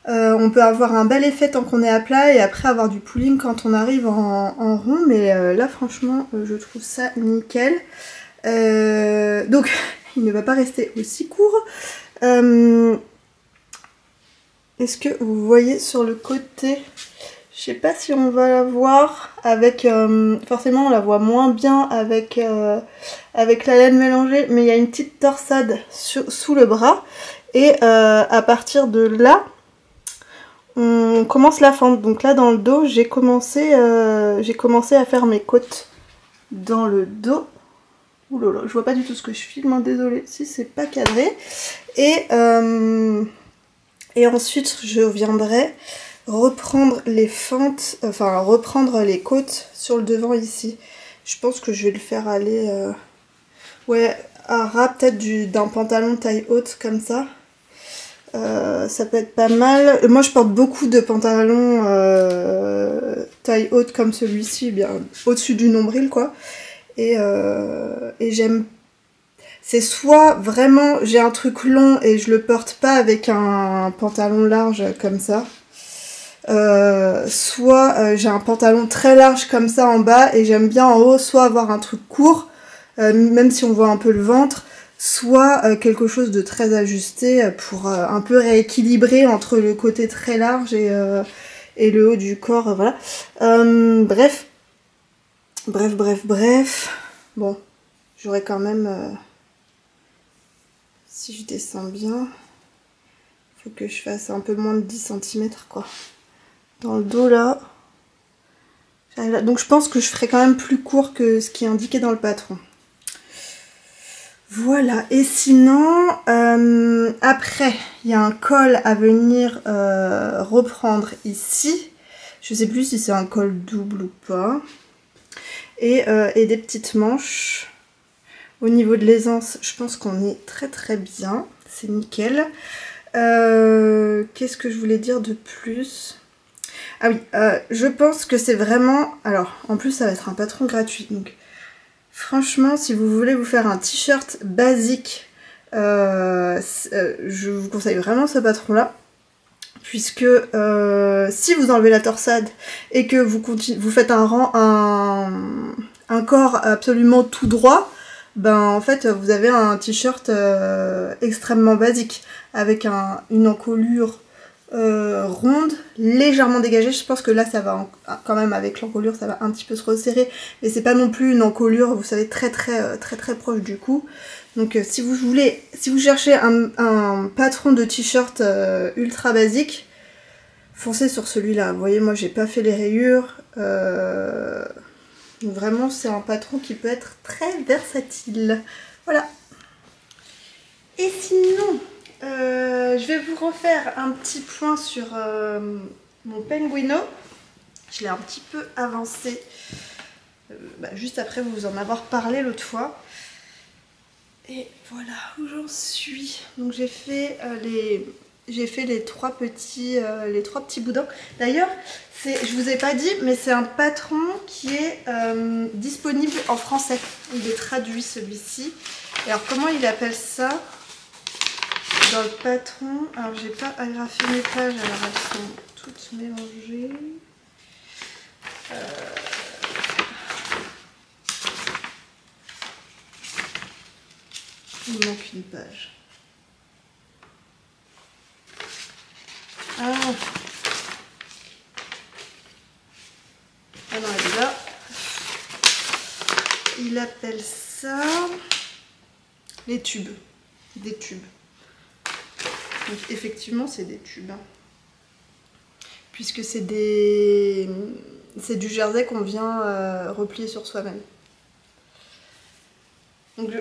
On peut avoir un bel effet tant qu'on est à plat et après avoir du pooling quand on arrive en rond, mais là franchement je trouve ça nickel. Donc il ne va pas rester aussi court. Est-ce que vous voyez sur le côté, je sais pas si on va la voir avec, forcément on la voit moins bien avec la laine mélangée, mais il y a une petite torsade sous le bras et à partir de là on commence la fente. Donc là dans le dos j'ai commencé à faire mes côtes dans le dos. Ouh là là, je vois pas du tout ce que je filme, hein, désolée si c'est pas cadré. Et ensuite je viendrai reprendre les fentes, enfin reprendre les côtes sur le devant ici. Je pense que je vais le faire aller ouais, à ras peut-être d'un pantalon taille haute comme ça. Ça peut être pas mal. Moi je porte beaucoup de pantalons taille haute comme celui-ci, bien au-dessus du nombril quoi. Et j'aime... C'est soit vraiment j'ai un truc long et je le porte pas avec un pantalon large comme ça. Soit j'ai un pantalon très large comme ça en bas et j'aime bien en haut soit avoir un truc court, même si on voit un peu le ventre, soit quelque chose de très ajusté pour un peu rééquilibrer entre le côté très large et et le haut du corps, voilà. Bref. Bon, j'aurais quand même... si je descends bien, faut que je fasse un peu moins de 10 cm, quoi. Dans le dos, là. Donc je pense que je ferai quand même plus court que ce qui est indiqué dans le patron. Voilà, et sinon, après, il y a un col à venir reprendre ici. Je sais plus si c'est un col double ou pas. Et des petites manches. Au niveau de l'aisance, je pense qu'on est très très bien. C'est nickel. Qu'est-ce que je voulais dire de plus ? Ah oui, je pense que c'est vraiment... Alors, en plus, ça va être un patron gratuit. Donc, franchement, si vous voulez vous faire un t-shirt basique, je vous conseille vraiment ce patron-là. Puisque si vous enlevez la torsade et que vous faites un corps absolument tout droit, ben en fait vous avez un t-shirt extrêmement basique avec une encolure ronde, légèrement dégagée. Je pense que là ça va quand même, avec l'encolure ça va un petit peu se resserrer, mais c'est pas non plus une encolure, vous savez, très proche du cou. Donc si vous cherchez un patron de t-shirt ultra basique, foncez sur celui-là. Vous voyez, moi j'ai pas fait les rayures. Vraiment c'est un patron qui peut être très versatile. Voilà. Et sinon, je vais vous refaire un petit point sur mon Penguino. Je l'ai un petit peu avancé juste après vous en avoir parlé l'autre fois. Et voilà où j'en suis. Donc j'ai fait les trois petits boudins. D'ailleurs, je vous ai pas dit, mais c'est un patron qui est disponible en français. Il est traduit, celui-ci. Et alors comment il appelle ça dans le patron? Alors j'ai pas agrafé mes pages, alors elles sont toutes mélangées. Il manque une page. Ah non, elle est là. Il appelle ça les tubes. Des tubes. Donc effectivement c'est des tubes. Puisque c'est du jersey qu'on vient replier sur soi-même. Donc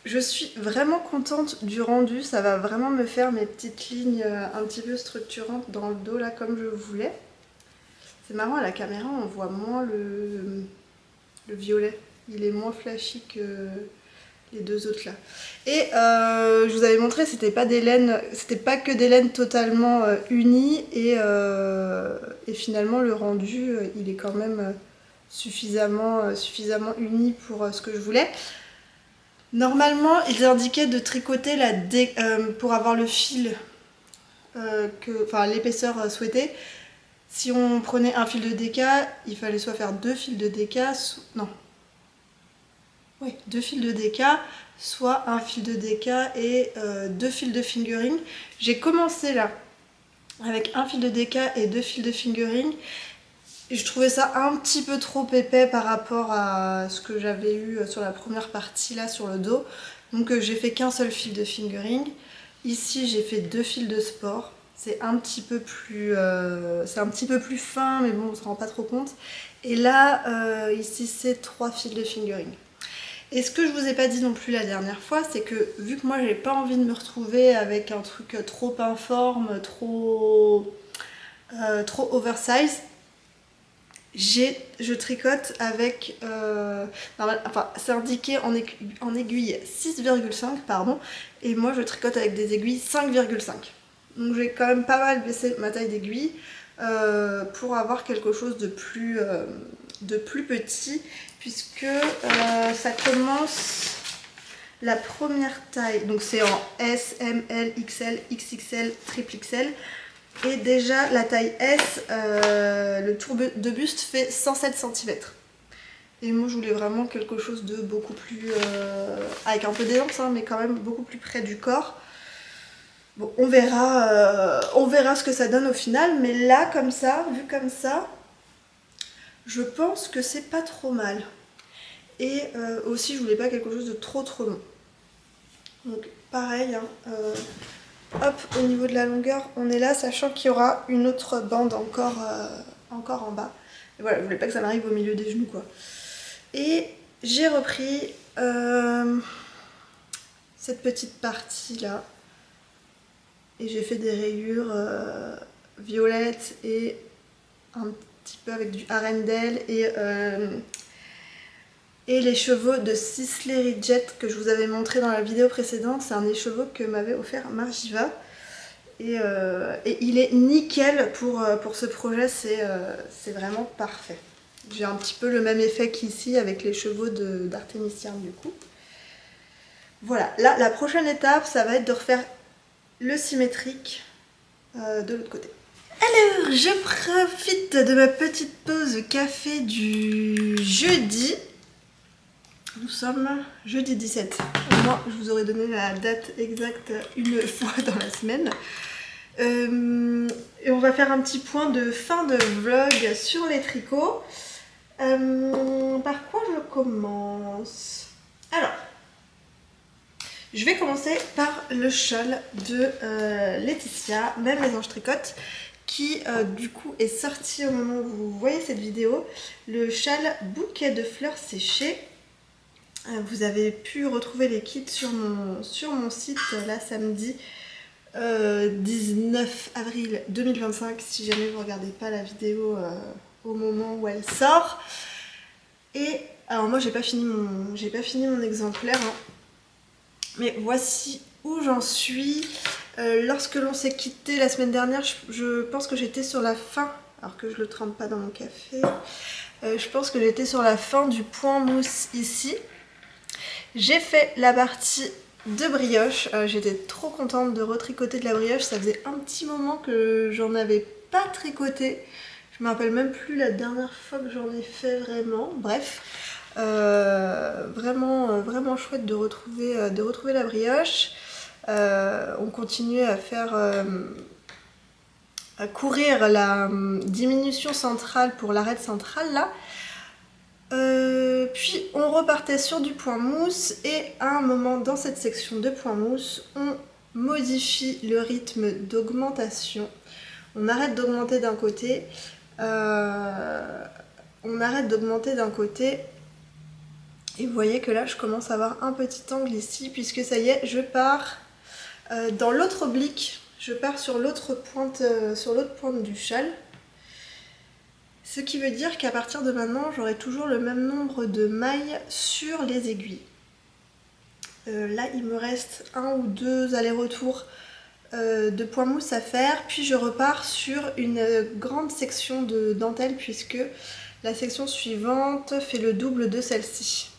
je suis vraiment contente du rendu, ça va vraiment me faire mes petites lignes un petit peu structurantes dans le dos là comme je voulais. C'est marrant, à la caméra on voit moins le violet, il est moins flashy que les deux autres là. Et je vous avais montré, c'était pas que des laines totalement unies et finalement le rendu il est quand même suffisamment uni pour ce que je voulais. Normalement, ils indiquaient de tricoter pour avoir le fil, l'épaisseur souhaitée. Si on prenait un fil de déca, il fallait soit faire 2 fils de déca, deux fils de déca, soit un fil de déca et 2 fils de fingering. J'ai commencé là avec un fil de déca et 2 fils de fingering. Et je trouvais ça un petit peu trop épais par rapport à ce que j'avais eu sur la première partie là sur le dos. Donc j'ai fait qu'un seul fil de fingering. Ici j'ai fait 2 fils de sport. C'est un petit peu plus fin, mais bon on se rend pas trop compte. Et là ici c'est 3 fils de fingering. Et ce que je vous ai pas dit non plus la dernière fois, c'est que vu que moi j'ai pas envie de me retrouver avec un truc trop informe, trop oversize, je tricote avec, c'est indiqué en aiguille 6,5 pardon, et moi je tricote avec des aiguilles 5,5. Donc j'ai quand même pas mal baissé ma taille d'aiguille pour avoir quelque chose de plus petit, puisque ça commence la première taille, donc c'est en S, M, L, XL, XXL, triple XL. Et déjà la taille S, le tour de buste fait 107 cm. Et moi je voulais vraiment quelque chose de beaucoup plus... avec un peu d'aisance, hein, mais quand même beaucoup plus près du corps. Bon, on verra ce que ça donne au final, mais là, comme ça, vu comme ça, je pense que c'est pas trop mal. Et aussi, je voulais pas quelque chose de trop long. Donc, pareil, hein, hop, au niveau de la longueur, on est là, sachant qu'il y aura une autre bande encore en bas. Et voilà, je voulais pas que ça m'arrive au milieu des genoux, quoi. Et j'ai repris cette petite partie là. Et j'ai fait des rayures violettes et un petit peu avec du Arendelle et les chevaux de Sisley Ridgett que je vous avais montré dans la vidéo précédente. C'est un des chevaux que m'avait offert Margiva. Et il est nickel pour ce projet, c'est vraiment parfait. J'ai un petit peu le même effet qu'ici avec les chevaux d'Artémisierne du coup. Voilà, là la prochaine étape ça va être de refaire le symétrique de l'autre côté. Alors, je profite de ma petite pause café du jeudi. Nous sommes jeudi 17. Moi, je vous aurais donné la date exacte une fois dans la semaine. Et on va faire un petit point de fin de vlog sur les tricots. Par quoi je commence? Alors, je vais commencer par le châle de Laetitia, même les anges tricotent, qui du coup est sorti au moment où vous voyez cette vidéo. Le châle bouquet de fleurs séchées. Vous avez pu retrouver les kits sur mon site là samedi 19 avril 2025 si jamais vous ne regardez pas la vidéo au moment où elle sort. Et alors moi j'ai pas fini mon exemplaire hein. Mais voici où j'en suis. Lorsque l'on s'est quitté la semaine dernière, je pense que j'étais sur la fin, alors que je le trempe pas dans mon café. Je pense que j'étais sur la fin du point mousse ici. J'ai fait la partie de brioche. J'étais trop contente de retricoter de la brioche. Ça faisait un petit moment que j'en avais pas tricoté. Je me rappelle même plus la dernière fois que j'en ai fait vraiment. Bref, vraiment chouette de retrouver la brioche. On continue à faire à courir la diminution centrale pour l'arête centrale là. Puis on repartait sur du point mousse et à un moment dans cette section de point mousse on modifie le rythme d'augmentation. On arrête d'augmenter d'un côté, et vous voyez que là je commence à avoir un petit angle ici puisque ça y est je pars dans l'autre oblique, je pars sur l'autre pointe du châle. Ce qui veut dire qu'à partir de maintenant, j'aurai toujours le même nombre de mailles sur les aiguilles. Là, il me reste 1 ou 2 allers-retours de point mousse à faire. Puis je repars sur une grande section de dentelle puisque la section suivante fait le double de celle-ci.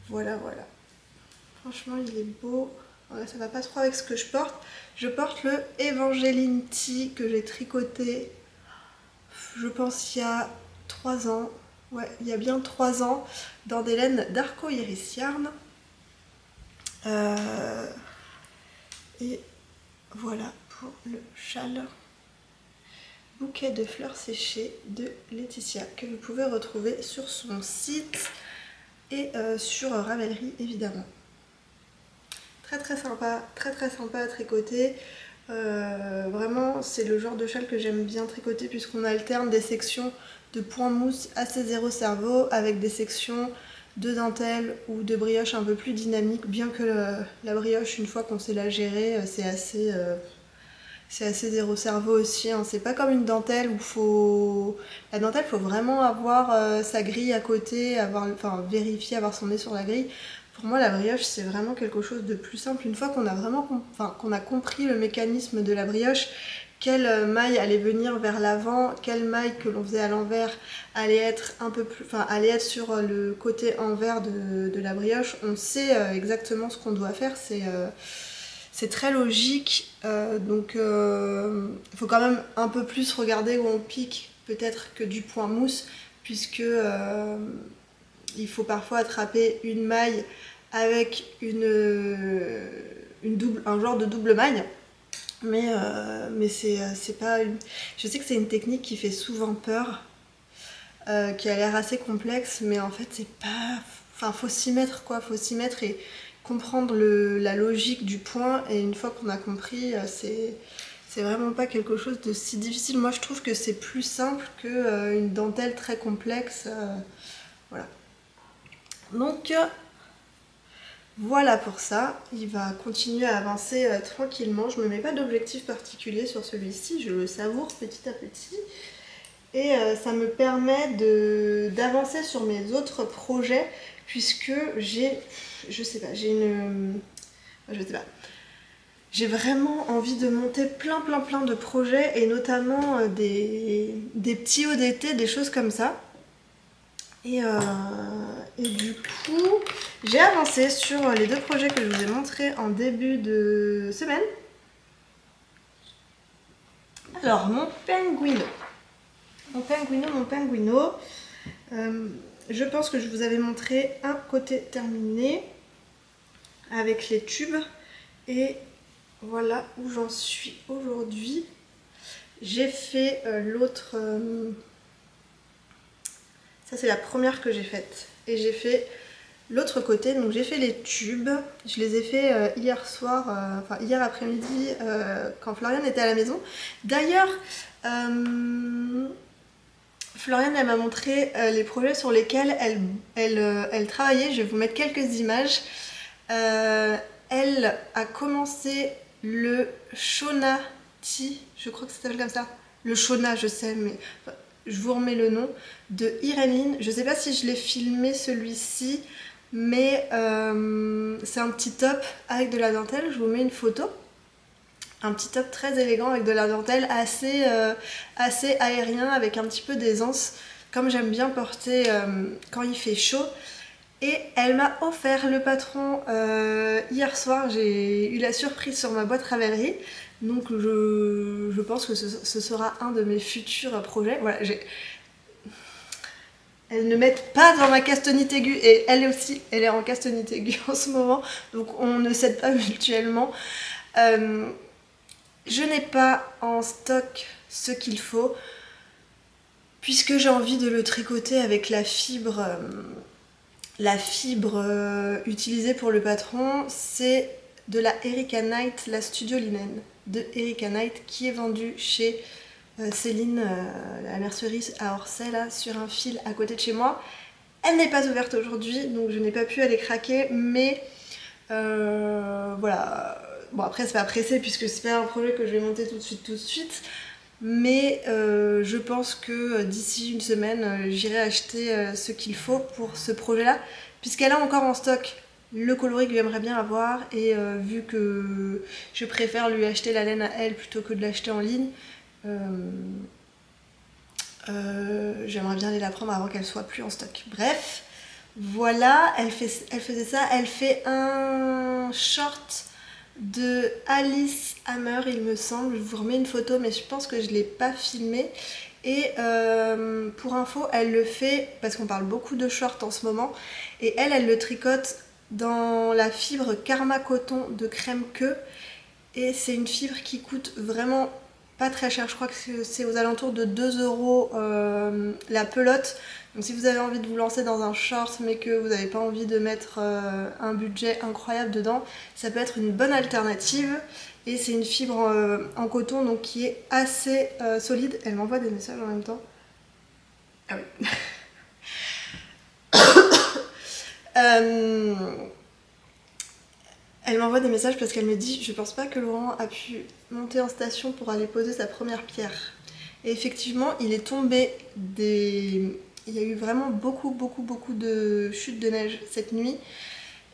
Voilà. Franchement, il est beau. Voilà, ça va pas trop avec ce que je porte. Je porte le Evangeline Tee que j'ai tricoté. Je pense il y a 3 ans, ouais, il y a bien 3 ans, dans des laines d'Arco Iris Yarn. Et voilà pour le châle bouquet de fleurs séchées de Laetitia, que vous pouvez retrouver sur son site et sur Ravelry évidemment. Très sympa à tricoter. Vraiment c'est le genre de châle que j'aime bien tricoter puisqu'on alterne des sections de point mousse assez zéro cerveau avec des sections de dentelle ou de brioche un peu plus dynamique, bien que la brioche une fois qu'on sait la gérer c'est assez zéro cerveau aussi hein. C'est pas comme une dentelle où la dentelle faut vraiment avoir sa grille à côté, vérifier, avoir son nez sur la grille. Pour moi, la brioche, c'est vraiment quelque chose de plus simple. Une fois qu'on a vraiment qu'on a compris le mécanisme de la brioche, quelle maille allait venir vers l'avant, quelle maille que l'on faisait à l'envers allait être allait être sur le côté envers de la brioche, on sait exactement ce qu'on doit faire. C'est très logique. Donc, il faut quand même un peu plus regarder où on pique, peut-être que du point mousse, puisque il faut parfois attraper une maille avec une un genre de double maille. Mais c'est pas une... Je sais que c'est une technique qui fait souvent peur, qui a l'air assez complexe, mais en fait c'est pas... Enfin, faut s'y mettre quoi, faut s'y mettre et comprendre la logique du point, et une fois qu'on a compris, c'est vraiment pas quelque chose de si difficile. Moi je trouve que c'est plus simple qu'une dentelle très complexe, voilà. Donc voilà pour ça, il va continuer à avancer tranquillement. Je me mets pas d'objectif particulier sur celui-ci, je le savoure petit à petit. Et ça me permet d'avancer sur mes autres projets, puisque je sais pas, j'ai vraiment envie de monter plein de projets, et notamment des petits ODT, des choses comme ça. Et du coup, j'ai avancé sur les 2 projets que je vous ai montrés en début de semaine. Alors, mon penguino. Je pense que je vous avais montré un côté terminé avec les tubes, et voilà où j'en suis aujourd'hui. J'ai fait l'autre... ça c'est la première que j'ai faite, et j'ai fait l'autre côté, donc j'ai fait les tubes. Je les ai fait hier soir, enfin hier après-midi, quand Floriane était à la maison. D'ailleurs, Floriane, elle m'a montré les projets sur lesquels elle travaillait. Je vais vous mettre quelques images. Elle a commencé le Shona Tea, je crois que ça s'appelle comme ça. Le Shona, je sais, mais je vous remets le nom, de Ireline. Je sais pas si je l'ai filmé celui-ci, mais c'est un petit top avec de la dentelle. Je vous mets une photo. Un petit top très élégant avec de la dentelle, assez aérien, avec un petit peu d'aisance, comme j'aime bien porter quand il fait chaud. Et elle m'a offert le patron hier soir. J'ai eu la surprise sur ma boîte Ravelry, donc je pense que ce sera un de mes futurs projets. Voilà, elles ne mettent pas dans ma castanite aiguë, et elle aussi, elle est en castanite aiguë en ce moment, donc on ne s'aide pas mutuellement. Je n'ai pas en stock ce qu'il faut, puisque j'ai envie de le tricoter avec la fibre utilisée pour le patron. C'est de la Erika Knight, la Studio Linen de Erika Knight, qui est vendue chez Céline, la mercerie à Orsay, là, sur un fil à côté de chez moi. Elle n'est pas ouverte aujourd'hui, donc je n'ai pas pu aller craquer, mais voilà. Bon, après c'est pas pressé puisque c'est pas un projet que je vais monter tout de suite, mais je pense que d'ici une semaine j'irai acheter ce qu'il faut pour ce projet là, puisqu'elle a encore en stock le coloris que j'aimerais bien avoir, et vu que je préfère lui acheter la laine à elle plutôt que de l'acheter en ligne, j'aimerais bien aller la prendre avant qu'elle soit plus en stock. Bref, voilà, elle faisait ça. Elle fait un short de Alice Hammer, il me semble. Je vous remets une photo, mais je pense que je ne l'ai pas filmé. Et pour info, elle le fait, parce qu'on parle beaucoup de shorts en ce moment, et elle le tricote dans la fibre Karma Coton de Crème Queue. Et c'est une fibre qui coûte vraiment pas très cher. Je crois que c'est aux alentours de 2 € la pelote. Donc si vous avez envie de vous lancer dans un short mais que vous n'avez pas envie de mettre un budget incroyable dedans, ça peut être une bonne alternative. Et c'est une fibre en coton, donc qui est assez solide. Elle m'envoie des messages en même temps. Ah oui. Elle m'envoie des messages parce qu'elle me dit: je pense pas que Laurent a pu monter en station pour aller poser sa première pierre. Et effectivement, il est tombé il y a eu vraiment beaucoup de chutes de neige cette nuit,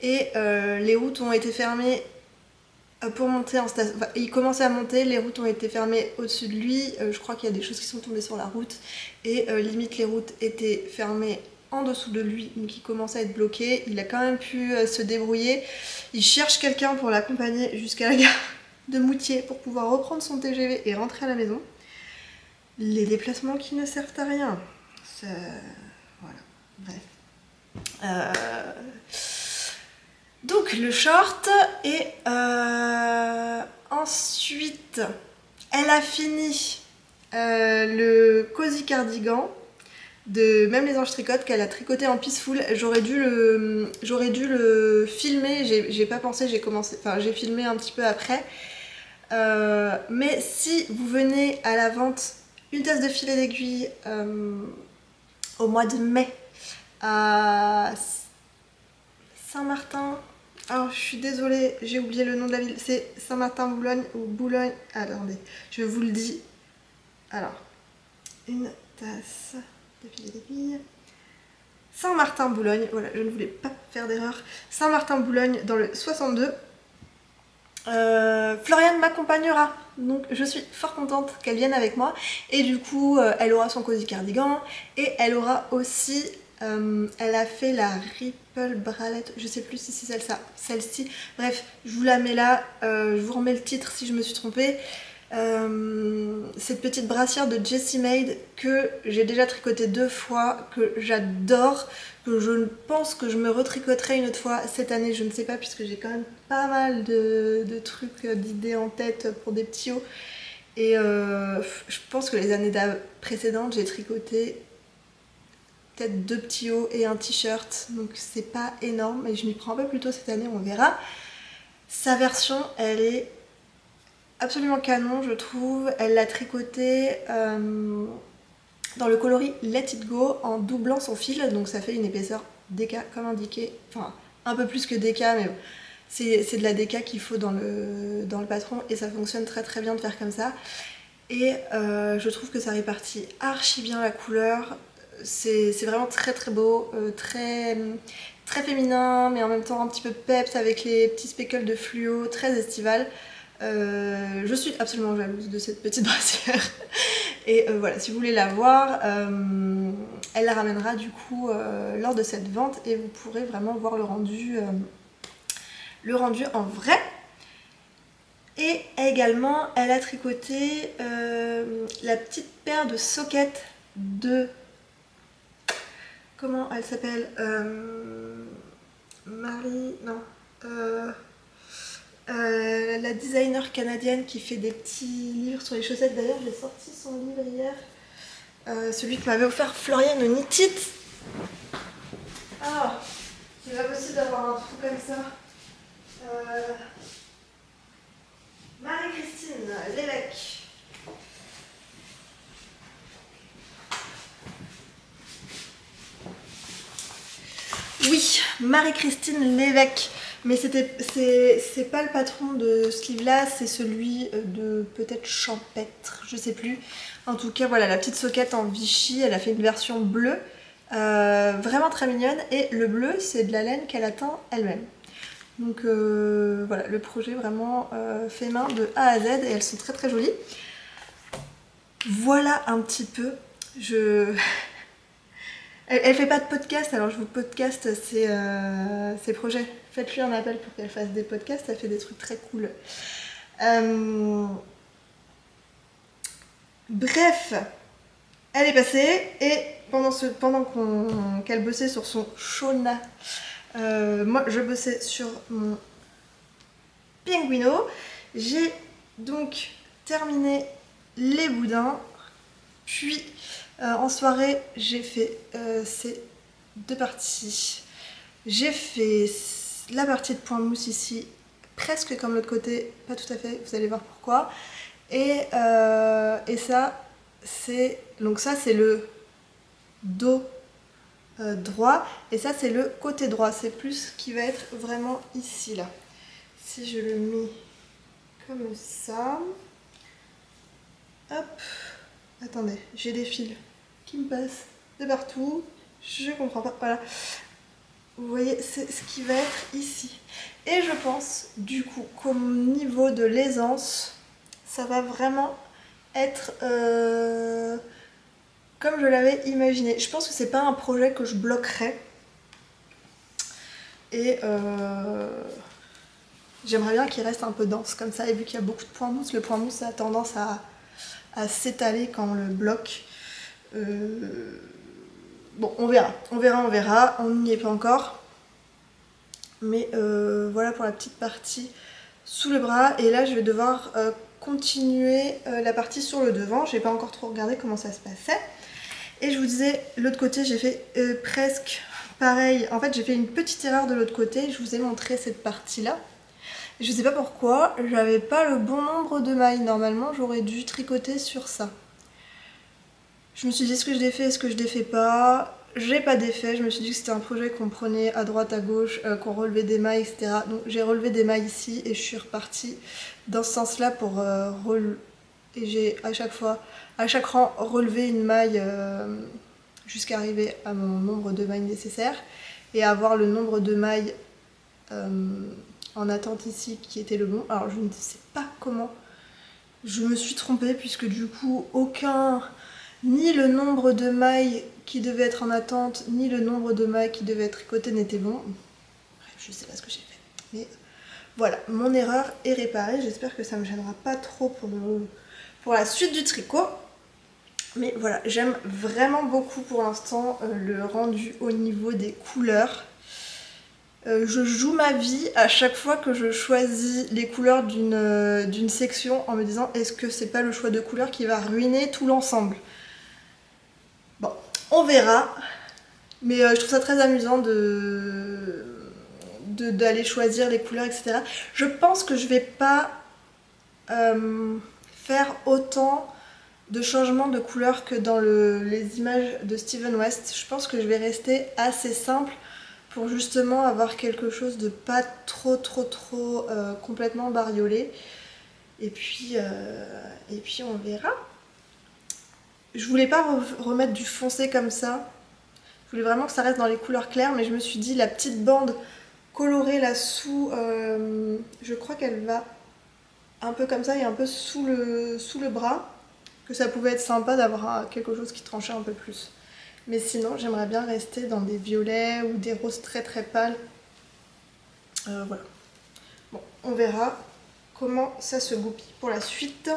et les routes ont été fermées pour monter en station. Enfin, il commençait à monter, les routes ont été fermées au-dessus de lui. Je crois qu'il y a des choses qui sont tombées sur la route, et limite les routes étaient fermées en dessous de lui, donc il commençait à être bloqué. Il a quand même pu se débrouiller. Il cherche quelqu'un pour l'accompagner jusqu'à la gare de Moutier pour pouvoir reprendre son TGV et rentrer à la maison. Les déplacements qui ne servent à rien. Voilà, bref. Donc le short et ensuite elle a fini le cosy cardigan de Même les anges tricotent qu'elle a tricoté en Peaceful. J'aurais dû le filmer, j'ai pas pensé, j'ai filmé un petit peu après. Mais si vous venez à la vente une tasse de filet d'aiguille au mois de mai à Saint-Martin, alors je suis désolée, j'ai oublié le nom de la ville, c'est Saint-Martin-Boulogne ou Boulogne, attendez, je vous le dis. Alors, une tasse de filet d'aiguille, Saint-Martin-Boulogne, voilà, je ne voulais pas faire d'erreur, Saint-Martin-Boulogne dans le 62. Floriane m'accompagnera, donc je suis fort contente qu'elle vienne avec moi, et du coup elle aura son cosy cardigan et elle aura aussi elle a fait la Ripple bralette, je sais plus si c'est celle-ci, bref je vous la mets là, je vous remets le titre si je me suis trompée. Cette petite brassière de Jessie Made que j'ai déjà tricoté 2 fois, que j'adore, que je pense que je me retricoterai une autre fois cette année, je ne sais pas, puisque j'ai quand même pas mal de trucs, d'idées en tête pour des petits hauts. Et je pense que les années précédentes, j'ai tricoté peut-être 2 petits hauts et un t-shirt, donc c'est pas énorme, mais je m'y prends un peu plus tôt cette année, on verra. Sa version, elle est absolument canon, je trouve. Elle l'a tricoté dans le coloris Let It Go en doublant son fil, donc ça fait une épaisseur DK comme indiqué, enfin un peu plus que DK, mais bon, c'est de la DK qu'il faut dans le patron et ça fonctionne très très bien de faire comme ça. Et je trouve que ça répartit archi bien la couleur, c'est vraiment très très beau, très féminin, mais en même temps un petit peu peps avec les petits speckles de fluo, très estival. Je suis absolument jalouse de cette petite brassière. Et voilà, si vous voulez la voir, elle la ramènera du coup lors de cette vente et vous pourrez vraiment voir le rendu en vrai. Et également, elle a tricoté la petite paire de sockets de... Comment elle s'appelle Marie... Non. La designer canadienne qui fait des petits livres sur les chaussettes. D'ailleurs, j'ai sorti son livre hier. Celui que m'avait offert Floriane au Knit It. Ah, c'est pas possible d'avoir un trou comme ça. Marie-Christine Lévesque. Oui, Marie-Christine Lévesque. Mais c'est pas le patron de ce livre-là, c'est celui de peut-être Champêtre, je sais plus. En tout cas, voilà, la petite socket en Vichy, elle a fait une version bleue, vraiment très mignonne. Et le bleu, c'est de la laine qu'elle a teint elle-même. Donc voilà, le projet vraiment fait main de A à Z et elles sont très très jolies. Voilà un petit peu. Elle fait pas de podcast, alors je vous podcast ses projets. Faites-lui un appel pour qu'elle fasse des podcasts, elle fait des trucs très cool. Bref, elle est passée et pendant qu'elle bossait sur son Shona, moi je bossais sur mon Pinguino. J'ai donc terminé les boudins, puis en soirée j'ai fait ces 2 parties. J'ai fait la partie de point mousse ici, presque comme l'autre côté, pas tout à fait, vous allez voir pourquoi. Et ça c'est le dos droit et ça c'est le côté droit, c'est plus ce qui va être vraiment ici là. Si je le mets comme ça, hop, attendez, j'ai des fils qui me passent de partout, je comprends pas, voilà. Vous voyez, c'est ce qui va être ici. Et je pense du coup qu'au niveau de l'aisance, ça va vraiment être comme je l'avais imaginé. Je pense que c'est pas un projet que je bloquerai. Et j'aimerais bien qu'il reste un peu dense comme ça. Et vu qu'il y a beaucoup de points mousse, le point mousse a tendance à s'étaler quand on le bloque. Bon, on verra. On n'y est pas encore. Mais voilà pour la petite partie sous le bras. Et là je vais devoir continuer la partie sur le devant. J'ai pas encore trop regardé comment ça se passait. Et je vous disais, l'autre côté j'ai fait presque pareil. En fait j'ai fait une petite erreur de l'autre côté. Je vous ai montré cette partie là. Je sais pas pourquoi, j'avais pas le bon nombre de mailles. Normalement j'aurais dû tricoter sur ça. Je me suis dit, est-ce que je défais, est-ce que je défais pas? J'ai pas défait, je me suis dit que c'était un projet qu'on prenait à droite, à gauche, qu'on relevait des mailles, etc. Donc j'ai relevé des mailles ici et je suis repartie dans ce sens-là pour relever. Et j'ai à chaque fois, à chaque rang, relevé une maille jusqu'à arriver à mon nombre de mailles nécessaires et avoir le nombre de mailles en attente ici qui était le bon. Alors je ne sais pas comment je me suis trompée puisque du coup ni le nombre de mailles qui devaient être en attente, ni le nombre de mailles qui devaient être tricotées n'était bon. Bref, je sais pas ce que j'ai fait. Mais voilà, mon erreur est réparée. J'espère que ça me gênera pas trop pour la suite du tricot. Mais voilà, j'aime vraiment beaucoup pour l'instant le rendu au niveau des couleurs. Je joue ma vie à chaque fois que je choisis les couleurs d'une section en me disant est-ce que c'est pas le choix de couleurs qui va ruiner tout l'ensemble? Bon, on verra, mais je trouve ça très amusant d'aller choisir les couleurs, etc. Je pense que je vais pas faire autant de changements de couleurs que dans les images de Steven West. Je pense que je vais rester assez simple pour justement avoir quelque chose de pas trop complètement bariolé. Et puis on verra. Je voulais pas remettre du foncé comme ça. Je voulais vraiment que ça reste dans les couleurs claires, mais je me suis dit la petite bande colorée là sous, je crois qu'elle va un peu comme ça et un peu sous le bras, que ça pouvait être sympa d'avoir quelque chose qui tranchait un peu plus. Mais sinon j'aimerais bien rester dans des violets ou des roses très pâles. Voilà. Bon, on verra comment ça se goupille pour la suite.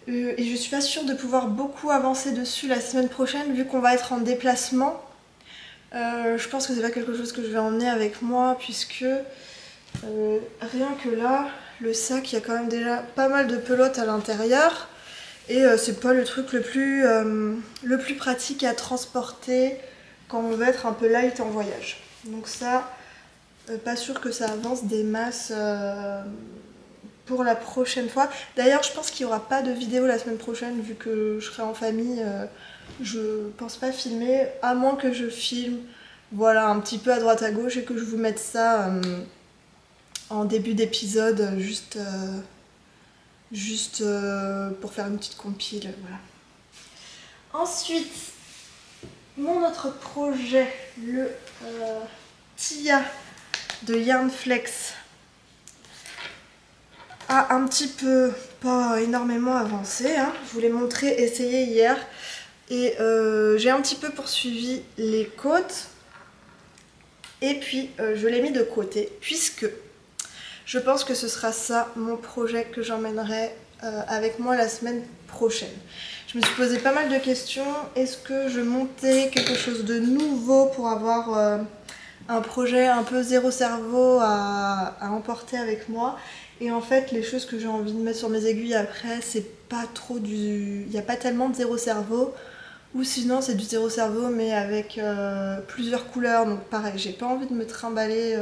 Et je suis pas sûre de pouvoir beaucoup avancer dessus la semaine prochaine vu qu'on va être en déplacement. Je pense que c'est pas quelque chose que je vais emmener avec moi puisque rien que là, le sac, il y a quand même déjà pas mal de pelote à l'intérieur et c'est pas le truc le plus pratique à transporter quand on veut être un peu light en voyage. Donc ça, pas sûr que ça avance des masses pour la prochaine fois. D'ailleurs, je pense qu'il n'y aura pas de vidéo la semaine prochaine vu que je serai en famille. Je pense pas filmer, à moins que je filme voilà, un petit peu à droite à gauche et que je vous mette ça en début d'épisode, juste pour faire une petite compile. Voilà. Ensuite, mon autre projet, le Tia de Yarnflex, a un petit peu, pas énormément avancé, hein. Je vous l'ai montré, essayé hier. Et j'ai un petit peu poursuivi les côtes. Et puis je l'ai mis de côté puisque je pense que ce sera ça mon projet que j'emmènerai avec moi la semaine prochaine. Je me suis posé pas mal de questions. Est-ce que je montais quelque chose de nouveau pour avoir un projet un peu zéro cerveau à emporter avec moi? Et en fait, les choses que j'ai envie de mettre sur mes aiguilles après, c'est pas trop du... Il n'y a pas tellement de zéro cerveau. Ou sinon, c'est du zéro cerveau, mais avec plusieurs couleurs. Donc pareil, j'ai pas envie de me trimballer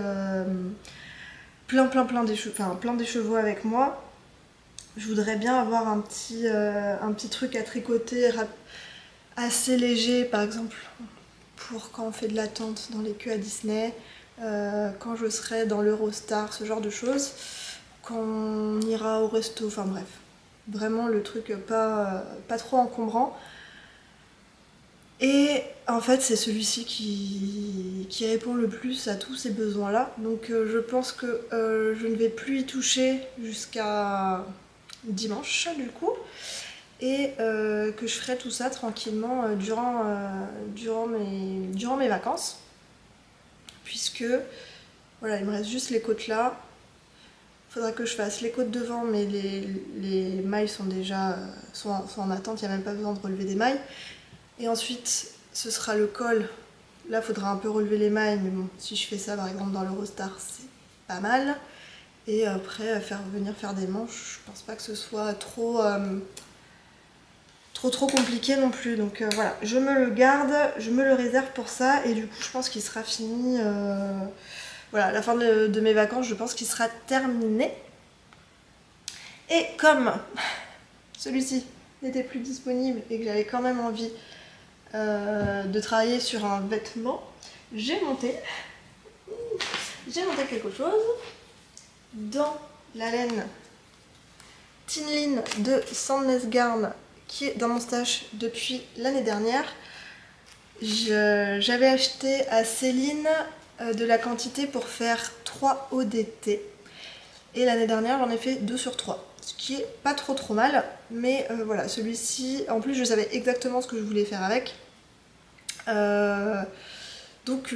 plein d'écheveaux avec moi. Je voudrais bien avoir un petit truc à tricoter assez léger, par exemple, pour quand on fait de la tente dans les queues à Disney, quand je serai dans l'Eurostar, ce genre de choses. Quand on ira au resto, enfin bref, vraiment le truc pas trop encombrant. Et en fait c'est celui-ci qui répond le plus à tous ces besoins-là. Donc je pense que je ne vais plus y toucher jusqu'à dimanche du coup. Et que je ferai tout ça tranquillement durant mes vacances. Puisque voilà, il me reste juste les côtes là. Il faudra que je fasse les côtes devant, mais les mailles sont déjà sont en attente, il n'y a même pas besoin de relever des mailles. Et ensuite, ce sera le col Là, il faudra un peu relever les mailles, mais bon, si je fais ça par exemple dans l'Eurostar, c'est pas mal. Et après, venir faire des manches, je pense pas que ce soit trop compliqué non plus. Donc voilà, je me le garde, je me le réserve pour ça. Et du coup, je pense qu'il sera fini. Voilà, à la fin de mes vacances, je pense qu'il sera terminé. Et comme celui-ci n'était plus disponible et que j'avais quand même envie de travailler sur un vêtement, j'ai monté quelque chose dans la laine Tinline de Sandnes Garn qui est dans mon stash depuis l'année dernière. J'avais acheté à Céline de la quantité pour faire 3 ODT et l'année dernière j'en ai fait 2 sur 3, ce qui est pas trop mal, mais voilà, celui-ci, en plus je savais exactement ce que je voulais faire avec. Donc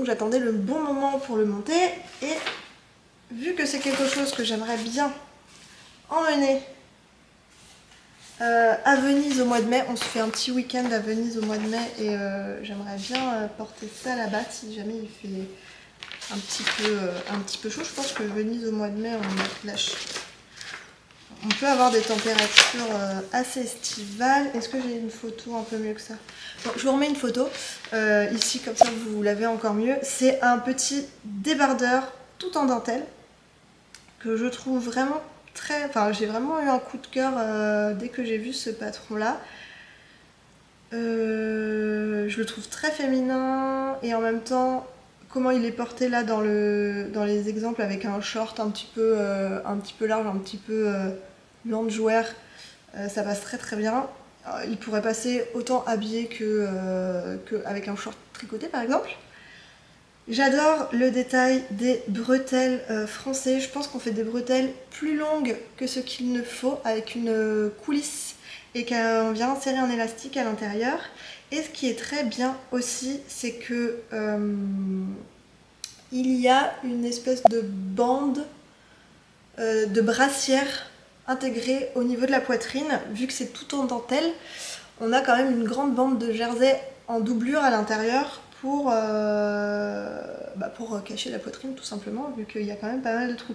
j'attendais le bon moment pour le monter, et vu que c'est quelque chose que j'aimerais bien emmener à Venise au mois de mai, on se fait un petit week-end à Venise au mois de mai et j'aimerais bien porter ça là-bas si jamais il fait un petit peu chaud. Je pense que Venise au mois de mai on peut avoir des températures assez estivales. Est-ce que j'ai une photo un peu mieux que ça? Bon, je vous remets une photo ici, comme ça vous l'avez encore mieux. C'est un petit débardeur tout en dentelle que je trouve vraiment très... Enfin, j'ai vraiment eu un coup de cœur dès que j'ai vu ce patron-là. Je le trouve très féminin et en même temps, comment il est porté là dans les exemples avec un short un petit peu large, un petit peu loungewear, ça passe très bien. Il pourrait passer autant habillé qu'avec un short tricoté par exemple. J'adore le détail des bretelles français. Je pense qu'on fait des bretelles plus longues que ce qu'il ne faut, avec une coulisse, et qu'on vient insérer un élastique à l'intérieur. Et ce qui est très bien aussi, c'est que il y a une espèce de bande de brassière intégrée au niveau de la poitrine. Vu que c'est tout en dentelle, on a quand même une grande bande de jersey en doublure à l'intérieur pour cacher la poitrine tout simplement, vu qu'il y a quand même pas mal de trous.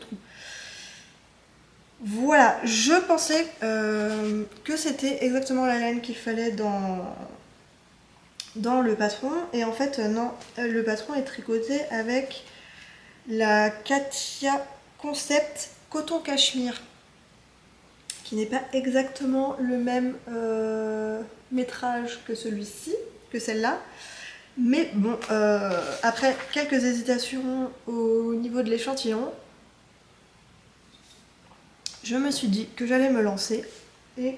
Voilà, je pensais que c'était exactement la laine qu'il fallait dans le patron, et en fait non, le patron est tricoté avec la Katia Concept coton cachemire, qui n'est pas exactement le même métrage que celui-ci, que celle-là. Mais bon, après quelques hésitations au niveau de l'échantillon, je me suis dit que j'allais me lancer. Et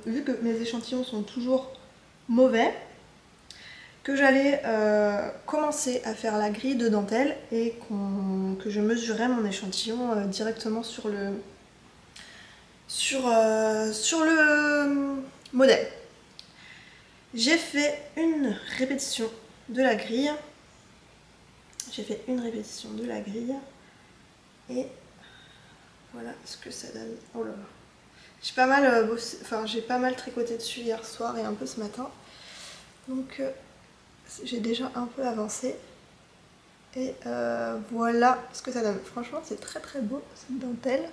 vu que mes échantillons sont toujours mauvais, que j'allais commencer à faire la grille de dentelle et que je mesurais mon échantillon directement sur le modèle. J'ai fait une répétition de la grille. Et voilà ce que ça donne. Oh là là. J'ai pas mal tricoté dessus hier soir et un peu ce matin. Donc j'ai déjà un peu avancé. Et voilà ce que ça donne. Franchement, c'est très beau cette dentelle.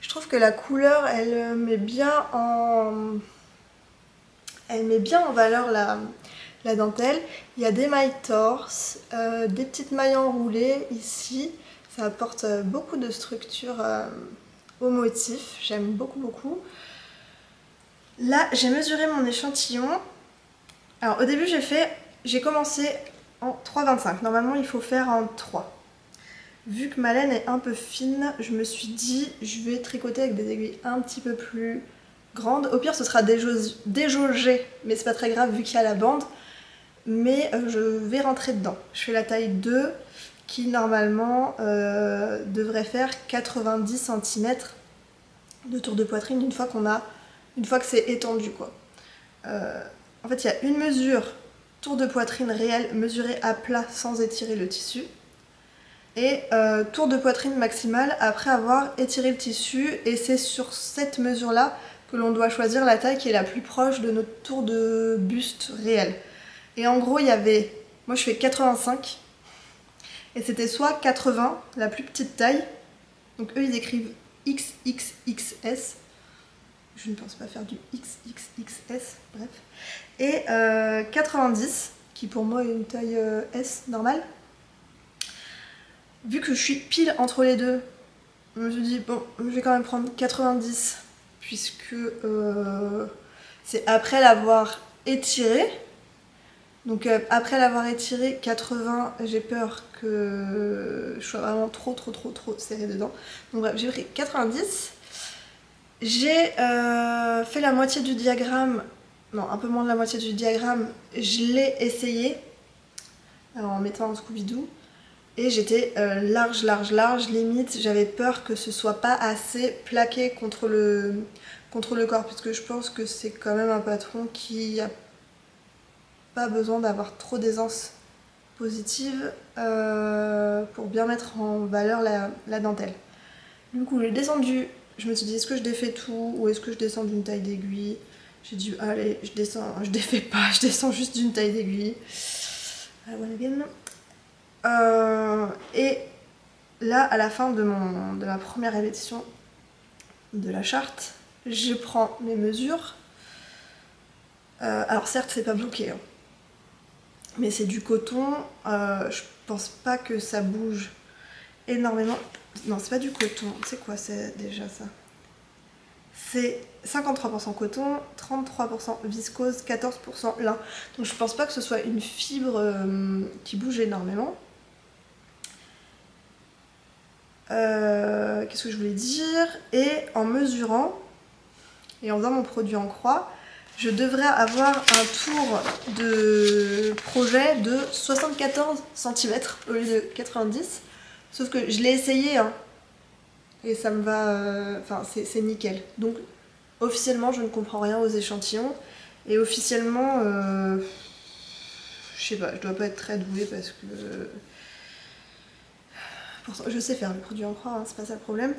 Je trouve que la couleur, elle met bien en valeur la dentelle. Il y a des mailles torse, des petites mailles enroulées ici. Ça apporte beaucoup de structure au motif. J'aime beaucoup. Là, j'ai mesuré mon échantillon. Alors au début, j'ai commencé en 3,25. Normalement, il faut faire en 3. Vu que ma laine est un peu fine, je me suis dit, je vais tricoter avec des aiguilles un petit peu plus grandes. Au pire, ce sera déjaugé, mais c'est pas très grave vu qu'il y a la bande. Mais je vais rentrer dedans. Je fais la taille 2, qui normalement devrait faire 90 cm de tour de poitrine une fois que c'est étendu, quoi. En fait, il y a une mesure tour de poitrine réelle mesurée à plat sans étirer le tissu, et tour de poitrine maximale après avoir étiré le tissu, et c'est sur cette mesure là que l'on doit choisir la taille qui est la plus proche de notre tour de buste réel. Et en gros, il y avait Moi je fais 85 et c'était soit 80, la plus petite taille, donc eux ils écrivent XXXS, je ne pense pas faire du XXXS, bref, et 90 qui pour moi est une taille S normale. Vu que je suis pile entre les deux, je me suis dit bon, je vais quand même prendre 90 puisque c'est après l'avoir étiré. Donc après l'avoir étiré, 80, j'ai peur que je sois vraiment trop serrée dedans. Donc bref, j'ai pris 90. J'ai fait la moitié du diagramme, non un peu moins de la moitié du diagramme, je l'ai essayé en mettant un Scooby-Doo. Et j'étais large, limite j'avais peur que ce soit pas assez plaqué contre le corps, puisque je pense que c'est quand même un patron qui a pas besoin d'avoir trop d'aisance positive pour bien mettre en valeur la dentelle. Du coup j'ai descendu, je me suis dit est-ce que je défais tout ou est-ce que je descends d'une taille d'aiguille. J'ai dit allez je descends, je défais pas, je descends juste d'une taille d'aiguille. Et là, à la fin de ma première répétition de la charte, je prends mes mesures. Alors certes, c'est pas bloqué, hein, mais c'est du coton. Je pense pas que ça bouge énormément. Non, c'est pas du coton. C'est quoi c'est déjà ça? C'est 53% coton, 33% viscose, 14% lin. Donc je pense pas que ce soit une fibre qui bouge énormément. Qu'est-ce que je voulais dire? Et en mesurant et en faisant mon produit en croix, je devrais avoir un tour de projet de 74 cm au lieu de 90. Sauf que je l'ai essayé hein, et ça me va, enfin c'est nickel. Donc officiellement je ne comprends rien aux échantillons et officiellement je sais pas, je dois pas être très douée parce que pourtant, je sais faire le produit en croix, hein, c'est pas ça le problème.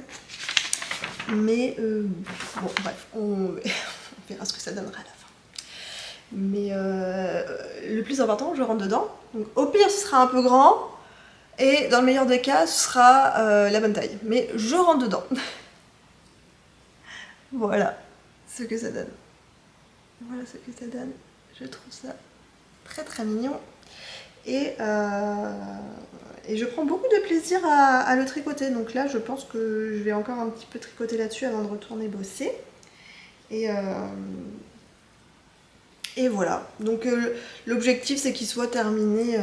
Mais bon bref, on verra ce que ça donnera à la fin. Mais le plus important, je rentre dedans. Donc au pire ce sera un peu grand et dans le meilleur des cas ce sera la bonne taille. Mais je rentre dedans. Voilà ce que ça donne. Voilà ce que ça donne. Je trouve ça très mignon. Et je prends beaucoup de plaisir à le tricoter. Donc là je pense que je vais encore un petit peu tricoter là-dessus avant de retourner bosser. Et voilà. Donc l'objectif c'est qu'il soit terminé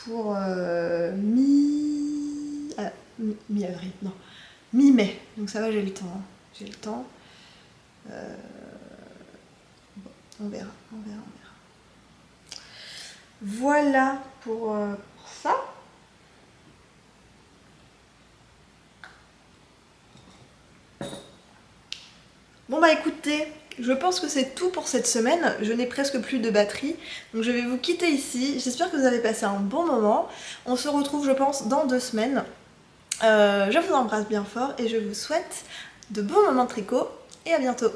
pour mi-avril. Non, mi-mai. Donc ça va, j'ai le temps. Hein. J'ai le temps. Bon, on verra. Voilà pour ça. Bon bah écoutez, je pense que c'est tout pour cette semaine. Je n'ai presque plus de batterie, donc je vais vous quitter ici. J'espère que vous avez passé un bon moment. On se retrouve je pense dans 2 semaines. Je vous embrasse bien fort et je vous souhaite de bons moments de tricot et à bientôt.